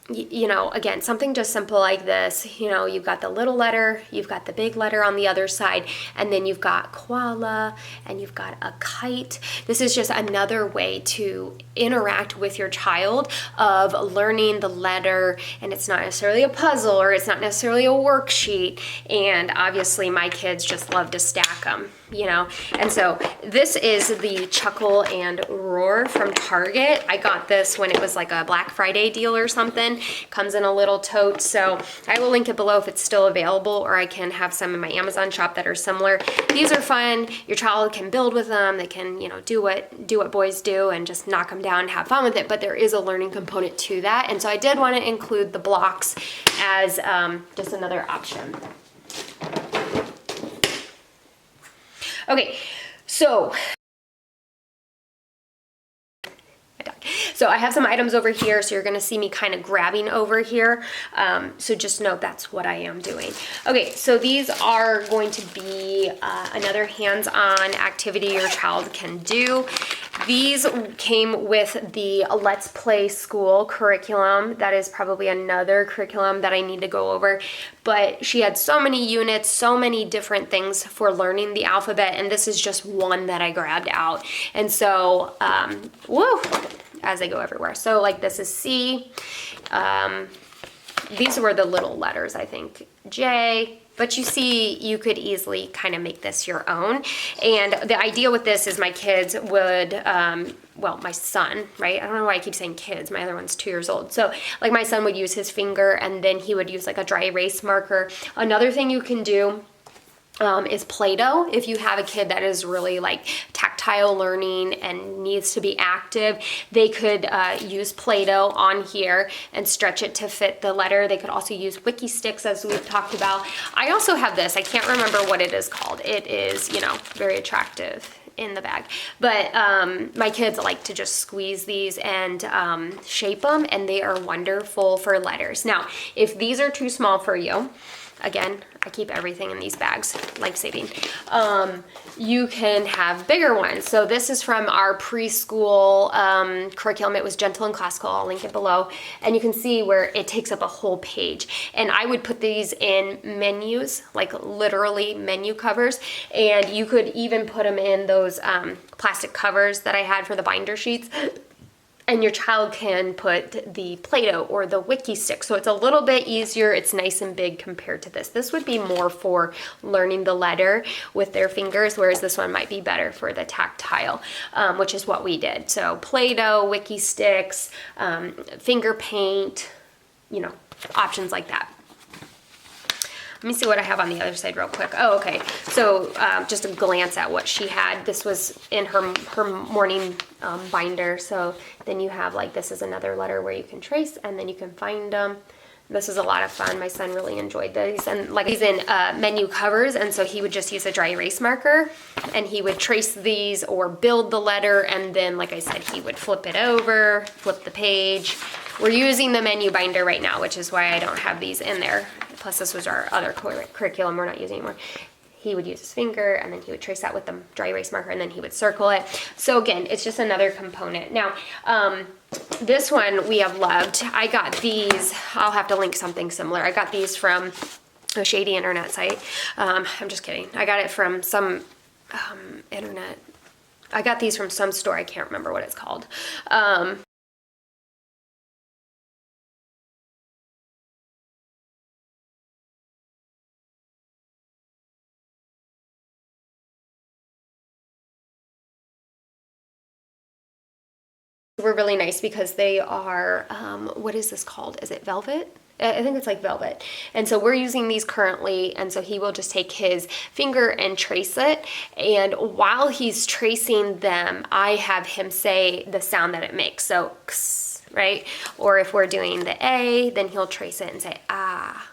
you know, again, something just simple like this. You know, you've got the little letter, you've got the big letter on the other side, and then you've got koala, and you've got a kite. This is just another way to interact with your child of learning the letter, and it's not necessarily a puzzle, or it's not necessarily a worksheet. And obviously my kids just love to stack them, you know. And so this is the Chuckle and Roar from Target. I got this when it was like a Black Friday deal or something. Comes in a little tote, so I will link it below if it's still available, or I can have some in my Amazon shop that are similar. These are fun. Your child can build with them. They can, you know, do what boys do and just knock them down and have fun with it, but there is a learning component to that. And so I did want to include the blocks as just another option. Okay, so I have some items over here, so you're going to see me kind of grabbing over here. So just know that's what I am doing. Okay, so these are going to be another hands-on activity your child can do. These came with the Let's Play School curriculum. That is probably another curriculum that I need to go over. But she had so many units, so many different things for learning the alphabet, and this is just one that I grabbed out. And so, woo! As they go everywhere. So like this is C. These were the little letters, I think. J. But you see, you could easily kind of make this your own. And the idea with this is my kids would, well, my son, right? I don't know why I keep saying kids. My other one's 2 years old. So like my son would use his finger, and then he would use like a dry erase marker. Another thing you can do is Play-Doh. If you have a kid that is really like tactile learning and needs to be active, they could use Play-Doh on here and stretch it to fit the letter. They could also use Wiki Sticks, as we've talked about. I also have this. I can't remember what it is called. It is, you know, very attractive in the bag. But my kids like to just squeeze these and shape them, and they are wonderful for letters. Now, if these are too small for you, again, I keep everything in these bags, life-saving. You can have bigger ones. So this is from our preschool curriculum. It was Gentle and Classical. I'll link it below. And you can see where it takes up a whole page. And I would put these in menus, like literally menu covers. And you could even put them in those plastic covers that I had for the binder sheets. And your child can put the Play-Doh or the Wiki Stick. So it's a little bit easier. It's nice and big compared to this. This would be more for learning the letter with their fingers, whereas this one might be better for the tactile, which is what we did. So Play-Doh, Wiki Sticks, finger paint, you know, options like that. Let me see what I have on the other side real quick. Oh, okay. So just a glance at what she had. This was in her morning binder. So then you have like, this is another letter where you can trace, and then you can find them. This is a lot of fun. My son really enjoyed these. And like he's in menu covers, and so he would just use a dry erase marker, and he would trace these or build the letter, and then, like I said, he would flip it over, flip the page. We're using the menu binder right now, which is why I don't have these in there. Plus this was our other curriculum we're not using anymore. He would use his finger, and then he would trace that with the dry erase marker, and then he would circle it. So again, it's just another component. Now, this one we have loved. I got these. I'll have to link something similar. I got these from a shady internet site. I'm just kidding. I got it from some internet. I got these from some store. I can't remember what it's called. were really nice because they are, what is this called? Is it velvet? I think it's like velvet. And so we're using these currently, and so he will just take his finger and trace it. And while he's tracing them, I have him say the sound that it makes. So, ks, right? Or if we're doing the A, then he'll trace it and say, ah.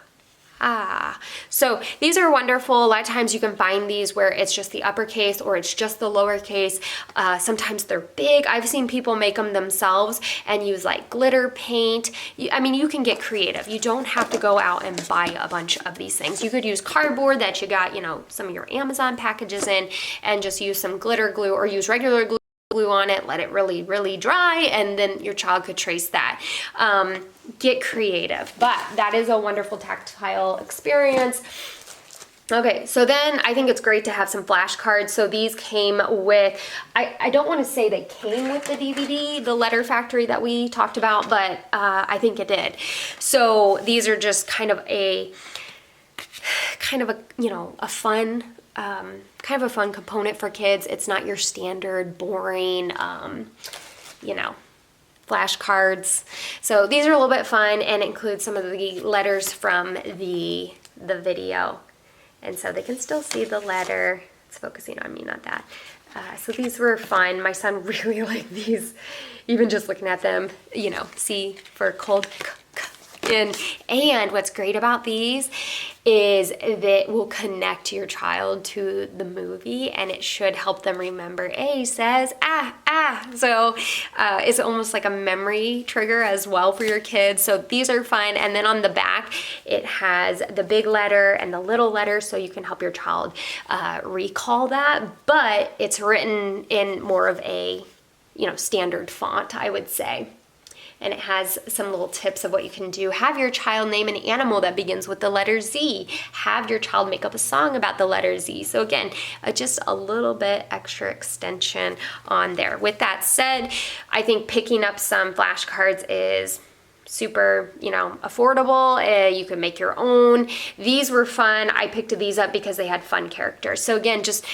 Ah, so these are wonderful. A lot of times you can find these where it's just the uppercase or it's just the lowercase. Sometimes they're big. I've seen people make them themselves and use like glitter paint. I mean, you can get creative. You don't have to go out and buy a bunch of these things. You could use cardboard that you got, you know, some of your Amazon packages in, and just use some glitter glue or use regular glue on it, let it really dry, and then your child could trace that. Get creative, but that is a wonderful tactile experience. Okay, so then I think it's great to have some flashcards. So these came with, I don't want to say they came with the DVD, the Letter Factory that we talked about, but I think it did. So these are just kind of a, you know, a fun, kind of a fun component for kids. It's not your standard boring, you know, flashcards. So these are a little bit fun and include some of the letters from the video. And so they can still see the letter. It's focusing on me, not that. So these were fun. My son really liked these, even just looking at them, you know, C for cold. And what's great about these is that will connect your child to the movie, and it should help them remember A says ah. So it's almost like a memory trigger as well for your kids. So these are fun. And then on the back it has the big letter and the little letter, so you can help your child recall that, but it's written in more of a, you know, standard font, I would say. And it has some little tips of what you can do. Have your child name an animal that begins with the letter Z. Have your child make up a song about the letter Z. So again, just a little bit extra extension on there. With that said, I think picking up some flashcards is super, you know, affordable. You can make your own. These were fun. I picked these up because they had fun characters. So again, just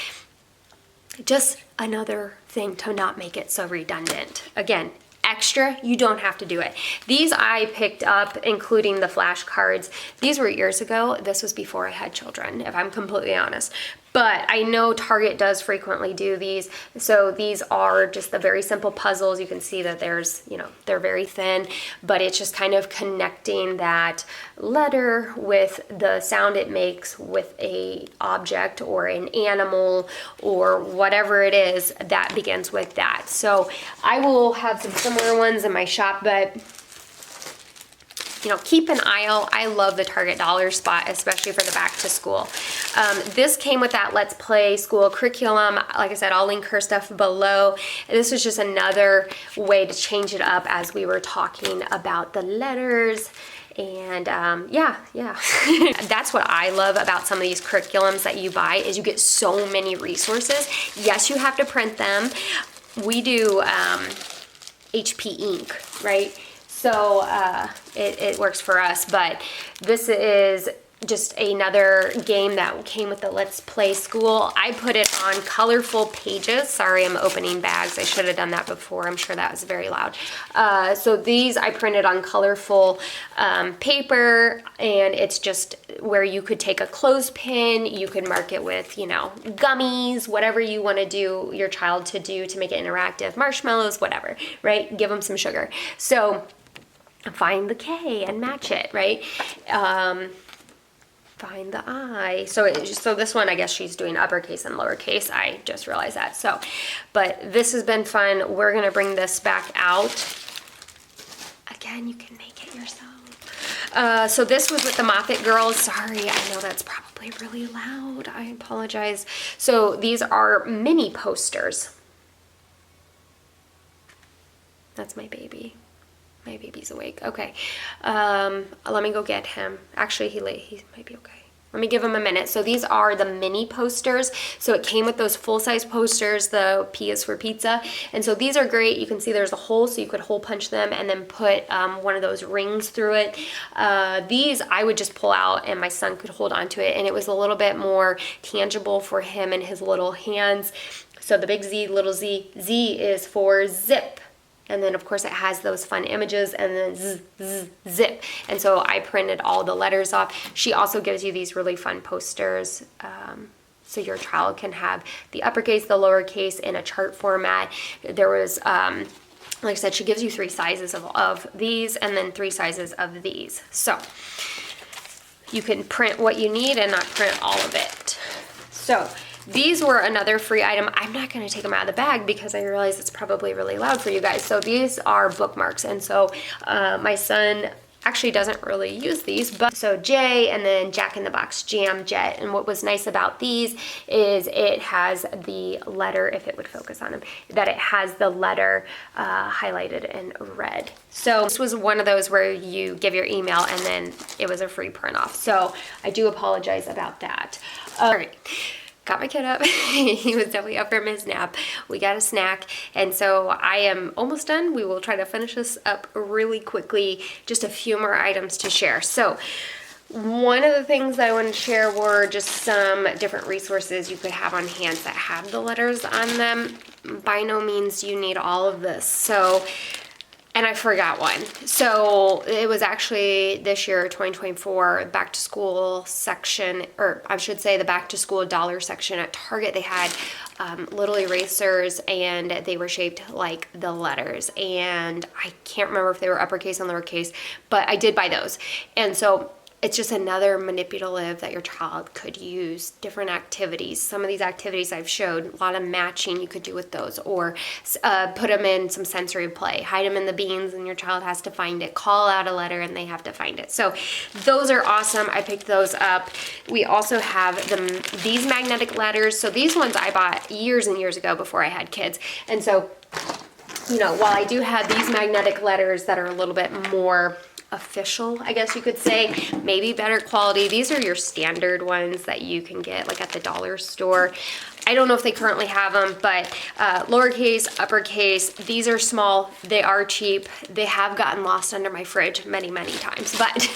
another thing to not make it so redundant. Again, extra, you don't have to do it. These I picked up, including the flashcards. These were years ago. This was before I had children, if I'm completely honest. But I know Target does frequently do these. So these are just the very simple puzzles. You can see that there's, you know, they're very thin, but it's just kind of connecting that letter with the sound it makes with a object or an animal or whatever it is that begins with that. So I will have some similar ones in my shop, but you know, keep an eye out. I love the Target dollar spot, especially for the back to school. This came with that Let's Play school curriculum. Like I said, I'll link her stuff below. This was just another way to change it up as we were talking about the letters. And yeah. That's what I love about some of these curriculums that you buy, is you get so many resources. Yes, you have to print them. We do HP ink, right? So it works for us, but this is just another game that came with the Let's Play School. I put it on colorful pages. Sorry, I'm opening bags. I should have done that before. I'm sure that was very loud. So these I printed on colorful paper, and it's just where you could take a clothespin, you could mark it with, you know, gummies, whatever you want to do your child to do to make it interactive, marshmallows, whatever, right? Give them some sugar. So find the K and match it, right? Find the I. So this one, I guess she's doing uppercase and lowercase. I just realized that. So, but this has been fun. We're going to bring this back out. Again, you can make it yourself. So this was with the Moffat girls. Sorry, I know that's probably really loud. I apologize. So these are mini posters. That's my baby. My baby's awake. Okay. Let me go get him. Actually, he might be okay. Let me give him a minute. So these are the mini posters. So it came with those full-size posters. The P is for pizza. And so these are great. You can see there's a hole, so you could hole punch them and then put one of those rings through it. These I would just pull out and my son could hold onto it, and it was a little bit more tangible for him and his little hands. So the big Z, little z. Z is for zip. And then of course it has those fun images and then zip. And so I printed all the letters off. She also gives you these really fun posters. So your child can have the uppercase, the lowercase in a chart format. There was, like I said, she gives you 3 sizes of these and then 3 sizes of these. So you can print what you need and not print all of it. So these were another free item. I'm not going to take them out of the bag because I realize it's probably really loud for you guys. So these are bookmarks. And so my son actually doesn't really use these, but so J and then Jack in the Box Jam Jet. And what was nice about these is it has the letter, if it would focus on him, that it has the letter highlighted in red. So this was one of those where you give your email and then it was a free print off. So I do apologize about that. All right. Got my kid up. He was definitely up from his nap. We got a snack, and so I am almost done. We will try to finish this up really quickly. Just a few more items to share. So one of the things that I want to share were just some different resources you could have on hand that have the letters on them. By no means you need all of this. So, and I forgot one. So it was actually this year, 2024, back to school section, or I should say the back to school dollar section at Target. They had little erasers and they were shaped like the letters. And I can't remember if they were uppercase and lowercase, but I did buy those. And so it's just another manipulative that your child could use. Different activities. Some of these activities I've showed, a lot of matching you could do with those, or put them in some sensory play. Hide them in the beans and your child has to find it. Call out a letter and they have to find it. So those are awesome. I picked those up. We also have these magnetic letters. So these ones I bought years and years ago before I had kids. And so, you know, while I do have these magnetic letters that are a little bit more official, I guess you could say, maybe better quality. These are your standard ones that you can get like at the dollar store. I don't know if they currently have them, but lowercase, uppercase, these are small, they are cheap. They have gotten lost under my fridge many, many times, but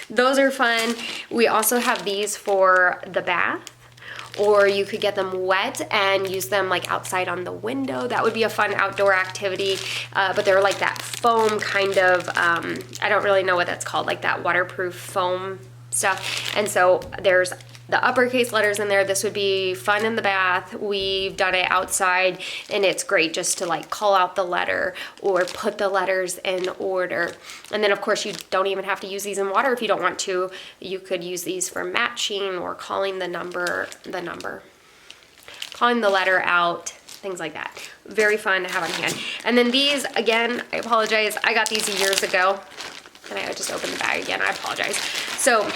those are fun. We also have these for the bath, or you could get them wet and use them like outside on the window. That would be a fun outdoor activity, but they're like that foam kind of, I don't really know what that's called, like that waterproof foam stuff. And so there's the uppercase letters in there. This would be fun in the bath. We've done it outside and it's great just to like call out the letter or put the letters in order. And then of course you don't even have to use these in water if you don't want to. You could use these for matching or calling calling the letter out, things like that. Very fun to have on hand. And then these, again, I apologize. I got these years ago and I just opened the bag again. I apologize. So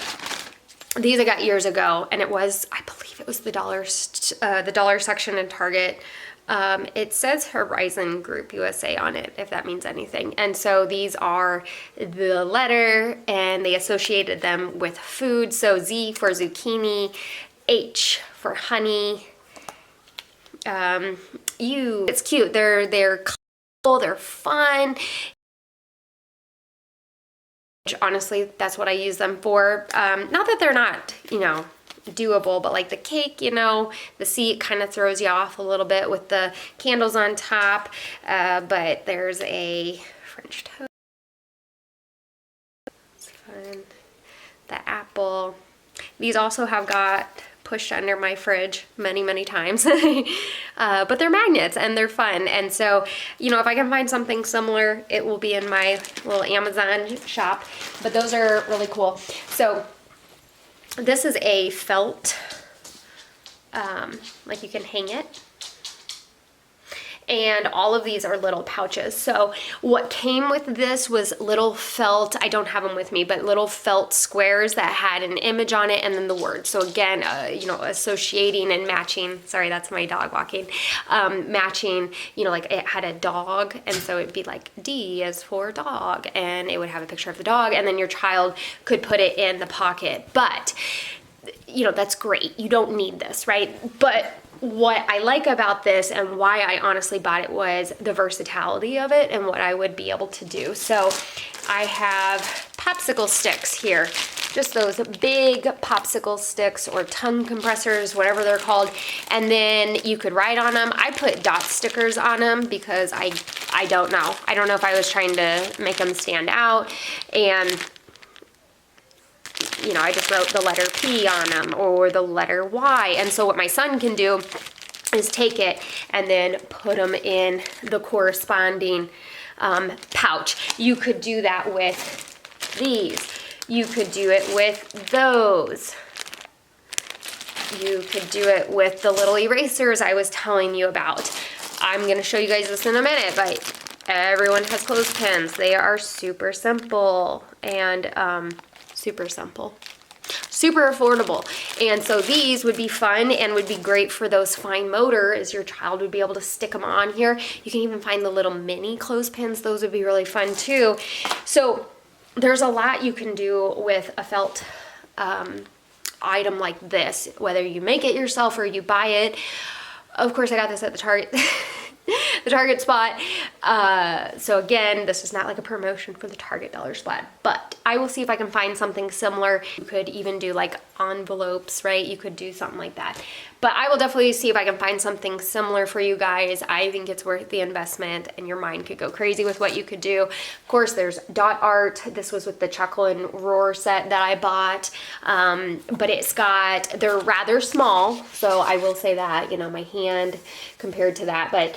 these I got years ago, and it was, I believe it was the dollar section in Target. It says Horizon Group USA on it, if that means anything. And so these are the letter, and they associated them with food. So Z for zucchini, H for honey. It's cute. They're colorful. They're fun. Honestly, that's what I use them for. Not that they're not, you know, doable, but like the cake, you know, the seat kind of throws you off a little bit with the candles on top. But there's a French toast. It's fun. The apple. These also have got pushed under my fridge many, many times. But they're magnets and they're fun. And so, you know, if I can find something similar, it will be in my little Amazon shop. But those are really cool. So this is a felt, like you can hang it. And all of these are little pouches. So what came with this was little felt, I don't have them with me, but little felt squares that had an image on it and then the word. So again, you know, associating and matching, sorry, that's my dog walking, matching, you know, like it had a dog, and so it'd be like D is for dog, and it would have a picture of the dog, and then your child could put it in the pocket. But, you know, that's great. You don't need this, right? But what I like about this and why I honestly bought it was the versatility of it and what I would be able to do. So I have popsicle sticks here. just those big popsicle sticks or tongue compressors, whatever they're called, and then you could write on them. I put dot stickers on them because I don't know. I don't know if I was trying to make them stand out, and you know, I just wrote the letter P on them or the letter Y. And so what my son can do is take it and then put them in the corresponding pouch. You could do that with these. You could do it with those. You could do it with the little erasers I was telling you about. I'm gonna show you guys this in a minute, but everyone has clothespins. They are super simple and super simple. Super affordable. And so these would be fun and would be great for those fine motor, as your child would be able to stick them on here. You can even find the little mini clothespins. Those would be really fun too. So there's a lot you can do with a felt item like this, whether you make it yourself or you buy it. Of course, I got this at the Target. The Target spot. So again, this is not like a promotion for the Target dollar spot, but I will see if I can find something similar. You could even do like envelopes, right? You could do something like that. But I will definitely see if I can find something similar for you guys. I think it's worth the investment, and your mind could go crazy with what you could do. Of course, there's dot art. This was with the Chuckle and Roar set that I bought. But it's got, they're rather small, so I will say that, you know, my hand compared to that, but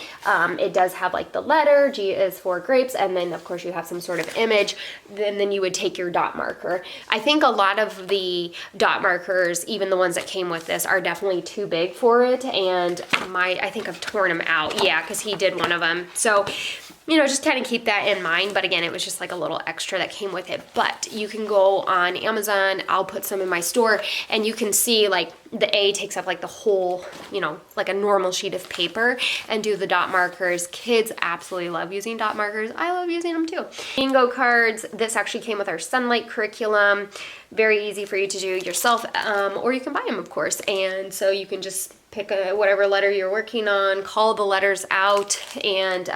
it does have like the letter, G is for grapes, and then of course you have some sort of image, then you would take your dot marker. I think a lot of the dot markers, even the ones that came with this, are definitely too big for it, and I think I've torn them out, yeah, because he did one of them. So, you know, just kind of keep that in mind. But again, it was just like a little extra that came with it. But you can go on Amazon, I'll put some in my store, and you can see like the A takes up like the whole, you know, like a normal sheet of paper, and do the dot markers. Kids absolutely love using dot markers. I love using them too. Bingo cards. This actually came with our Sunlight curriculum. Very easy for you to do yourself, or you can buy them, of course. And so you can just pick whatever letter you're working on, call the letters out, and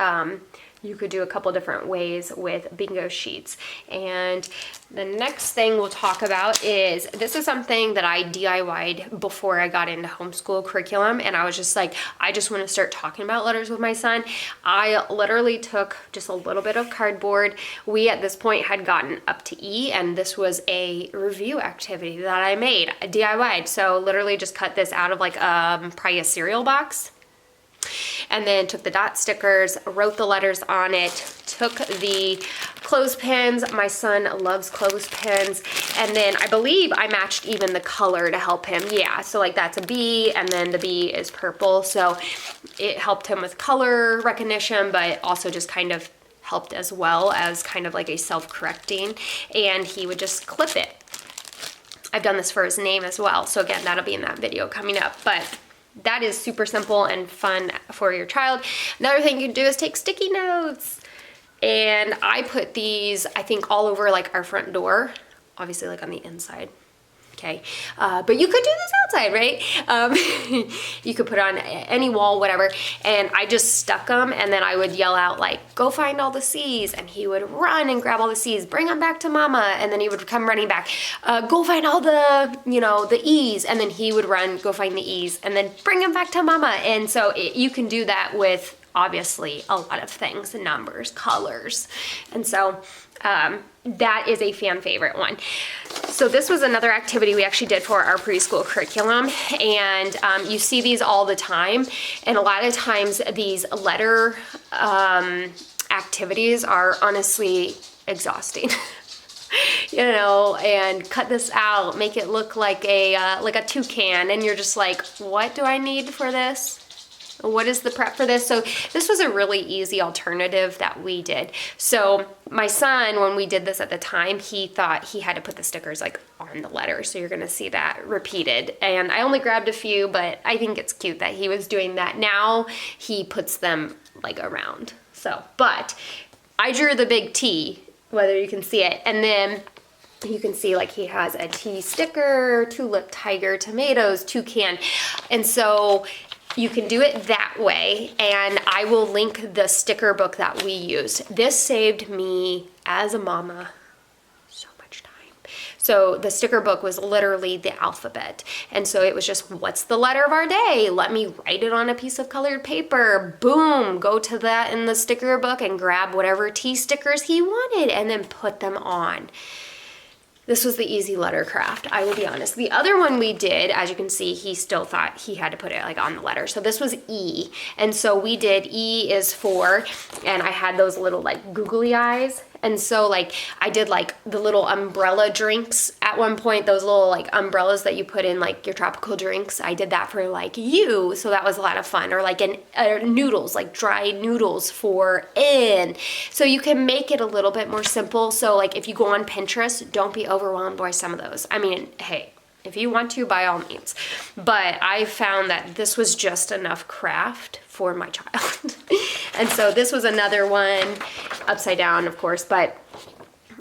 you could do a couple different ways with bingo sheets. And the next thing we'll talk about is, this is something that I DIY'd before I got into homeschool curriculum, and I was just like, I just want to start talking about letters with my son. I literally took just a little bit of cardboard. We at this point had gotten up to E, and this was a review activity that I made, DIY'd. So literally just cut this out of like probably a cereal box, and then took the dot stickers, wrote the letters on it, took the clothespins. My son loves clothespins. And then I believe I matched even the color to help him. Yeah, so like that's a B, and then the B is purple. So it helped him with color recognition, but also just kind of helped as well as kind of like a self-correcting. And he would just clip it. I've done this for his name as well. So again, that'll be in that video coming up. But that is super simple and fun for your child. Another thing you can do is take sticky notes. And I put these, I think, all over like our front door, obviously like on the inside. Okay, but you could do this outside, right? You could put on any wall, whatever. And I just stuck them, and then I would yell out like, go find all the C's. And he would run and grab all the C's, bring them back to mama. And then he would come running back, go find all the, you know, the E's. And then he would run, go find the E's, and then bring them back to mama. And so you can do that with obviously a lot of things, numbers, colors. And so that is a fan favorite one. So this was another activity we actually did for our preschool curriculum, and you see these all the time, and a lot of times these letter activities are honestly exhausting. You know, and cut this out, make it look like a toucan, and you're just like, what do I need for this? What is the prep for this? So this was a really easy alternative that we did. So my son, when we did this at the time, he thought he had to put the stickers like on the letters. So you're going to see that repeated. And I only grabbed a few, but I think it's cute that he was doing that. Now he puts them like around. So, but I drew the big T, whether you can see it. And then you can see like he has a T sticker, tulip, tiger, tomatoes, toucan. And so you can do it that way, and I will link the sticker book that we used. This saved me as a mama so much time. So the sticker book was literally the alphabet. And so it was just, what's the letter of our day? Let me write it on a piece of colored paper. Boom, go to that in the sticker book and grab whatever T stickers he wanted and then put them on. This was the easy letter craft, I will be honest. The other one we did, as you can see, he still thought he had to put it like on the letter. So this was E. And so we did E is for, and I had those little like googly eyes. And so like I did like the little umbrella drinks at one point, those little like umbrellas that you put in like your tropical drinks. I did that for like you. So that was a lot of fun. Or like noodles, like dried noodles for in. So you can make it a little bit more simple. So like if you go on Pinterest, don't be overwhelmed by some of those. I mean, hey, if you want to, by all means. But I found that this was just enough craft for my child. And so this was another one, upside down, of course, but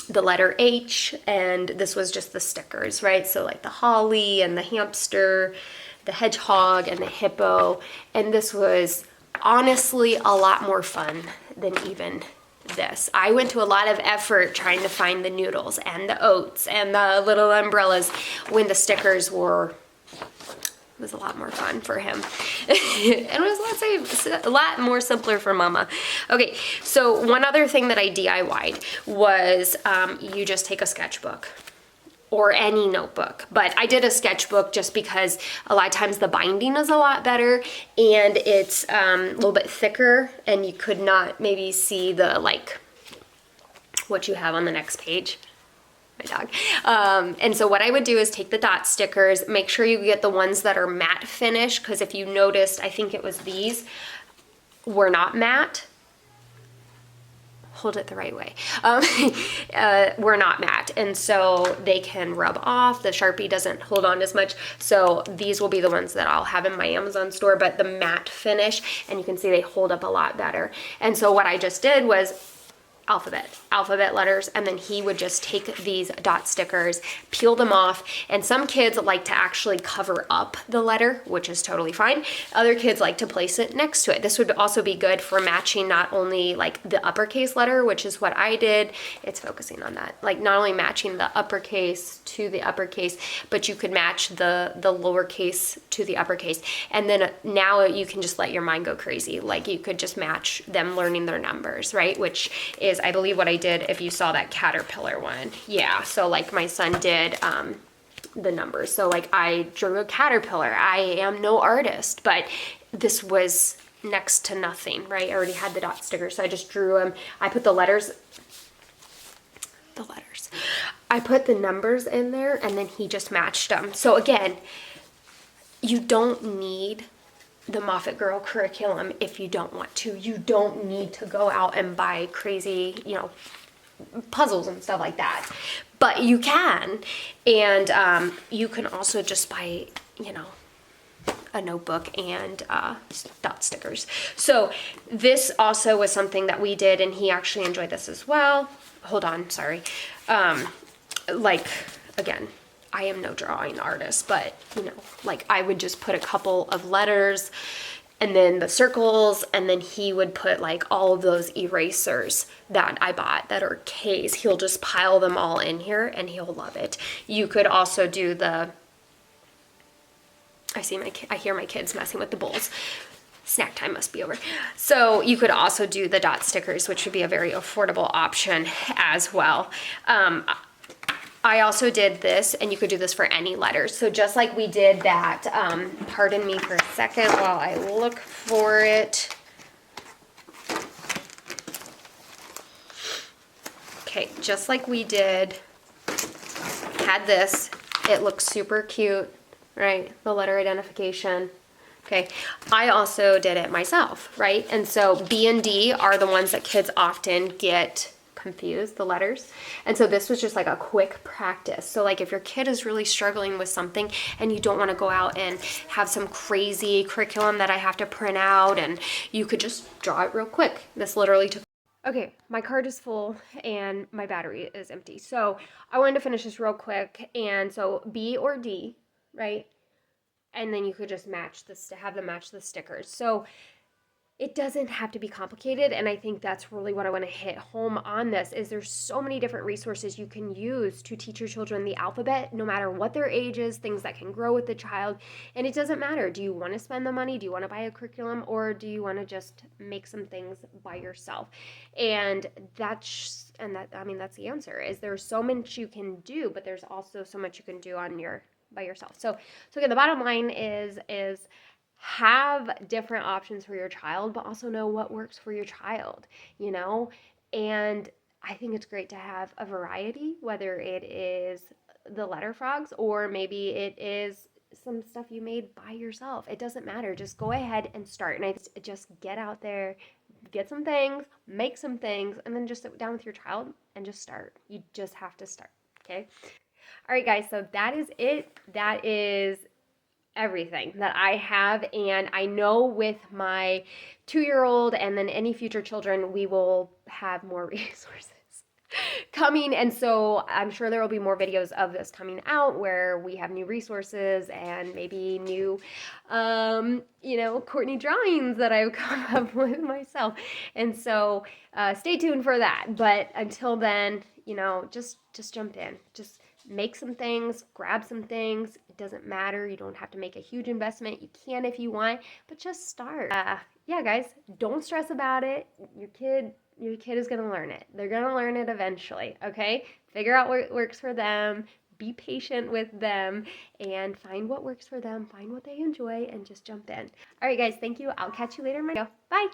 the letter H, and this was just the stickers, right? So like the holly and the hamster, the hedgehog and the hippo. And this was honestly a lot more fun than even this. I went to a lot of effort trying to find the noodles and the oats and the little umbrellas when the stickers were, it was a lot more fun for him. And it was, let's say, a lot more simpler for mama. Okay, so one other thing that I DIY'd was you just take a sketchbook or any notebook. But I did a sketchbook just because a lot of times the binding is a lot better and it's a little bit thicker and you could not maybe see the like what you have on the next page. My dog. And so what I would do is take the dot stickers, make sure you get the ones that are matte finish, because if you noticed, I think it was these, were not matte. Hold it the right way. We're not matte, and so they can rub off. The Sharpie doesn't hold on as much, so these will be the ones that I'll have in my Amazon store, but the matte finish, and you can see they hold up a lot better. And so what I just did was alphabet letters, and then he would just take these dot stickers, peel them off, and some kids like to actually cover up the letter, which is totally fine. Other kids like to place it next to it. This would also be good for matching not only like the uppercase letter, which is what I did, it's focusing on that, like not only matching the uppercase to the uppercase, but you could match the lowercase to the uppercase. And then now you can just let your mind go crazy. Like you could just match them learning their numbers, right? Which is, I believe, what I did if you saw that caterpillar one. Yeah, so like my son did the numbers. So like I drew a caterpillar. I am no artist, but this was next to nothing, right? I already had the dot stickers, so I just drew them. I put the letters. I put the numbers in there, and then he just matched them. So again, you don't need the Moffat Girl curriculum if you don't want to. You don't need to go out and buy crazy, puzzles and stuff like that. But you can. And you can also just buy, a notebook and dot stickers. So this also was something that we did, and he actually enjoyed this as well. Hold on, sorry. Again, I am no drawing artist, but like I would just put a couple of letters and then the circles, and then he would put like all of those erasers that I bought that are K's. He'll just pile them all in here and he'll love it. You could also do I hear my kids messing with the bowls. Snack time must be over. So you could also do the dot stickers, which would be a very affordable option as well. I also did this, and you could do this for any letters. So just like we did that, pardon me for a second while I look for it. Okay, just like we did, had this, it looks super cute, right? The letter identification. Okay, I also did it myself, right? And so B and D are the ones that kids often get confused, the letters. And so this was just like a quick practice. So like if your kid is really struggling with something and you don't want to go out and have some crazy curriculum that I have to print out, and you could just draw it real quick. This literally took. Okay, my card is full and my battery is empty. So I wanted to finish this real quick. And so B or D, right? And then you could just match this to have them match the stickers. So it doesn't have to be complicated, and I think that's really what I want to hit home on this is there's so many different resources you can use to teach your children the alphabet, no matter what their age is, things that can grow with the child. And it doesn't matter, do you want to spend the money, do you want to buy a curriculum, or do you want to just make some things by yourself? And that's that's the answer, is there's so much you can do, but there's also so much you can do on your by yourself. So again, the bottom line is have different options for your child, but also know what works for your child, you know? And I think it's great to have a variety, whether it is the letter frogs or maybe it is some stuff you made by yourself. It doesn't matter. Just go ahead and start. And I just get out there, get some things, make some things, and then just sit down with your child and just start. You just have to start. Okay. All right, guys. So that is it. That is everything that I have. And I know with my 2-year-old and then any future children, we will have more resources coming. And so I'm sure there will be more videos of this coming out where we have new resources and maybe new, Courtney drawings that I've come up with myself. And so stay tuned for that. But until then, just jump in. Just make some things, grab some things. It doesn't matter. You don't have to make a huge investment. You can if you want, but just start. Yeah, guys, don't stress about it. Your kid is going to learn it. They're going to learn it eventually, okay? Figure out what works for them. Be patient with them and find what works for them. Find what they enjoy and just jump in. All right, guys, thank you. I'll catch you later in my video. Bye.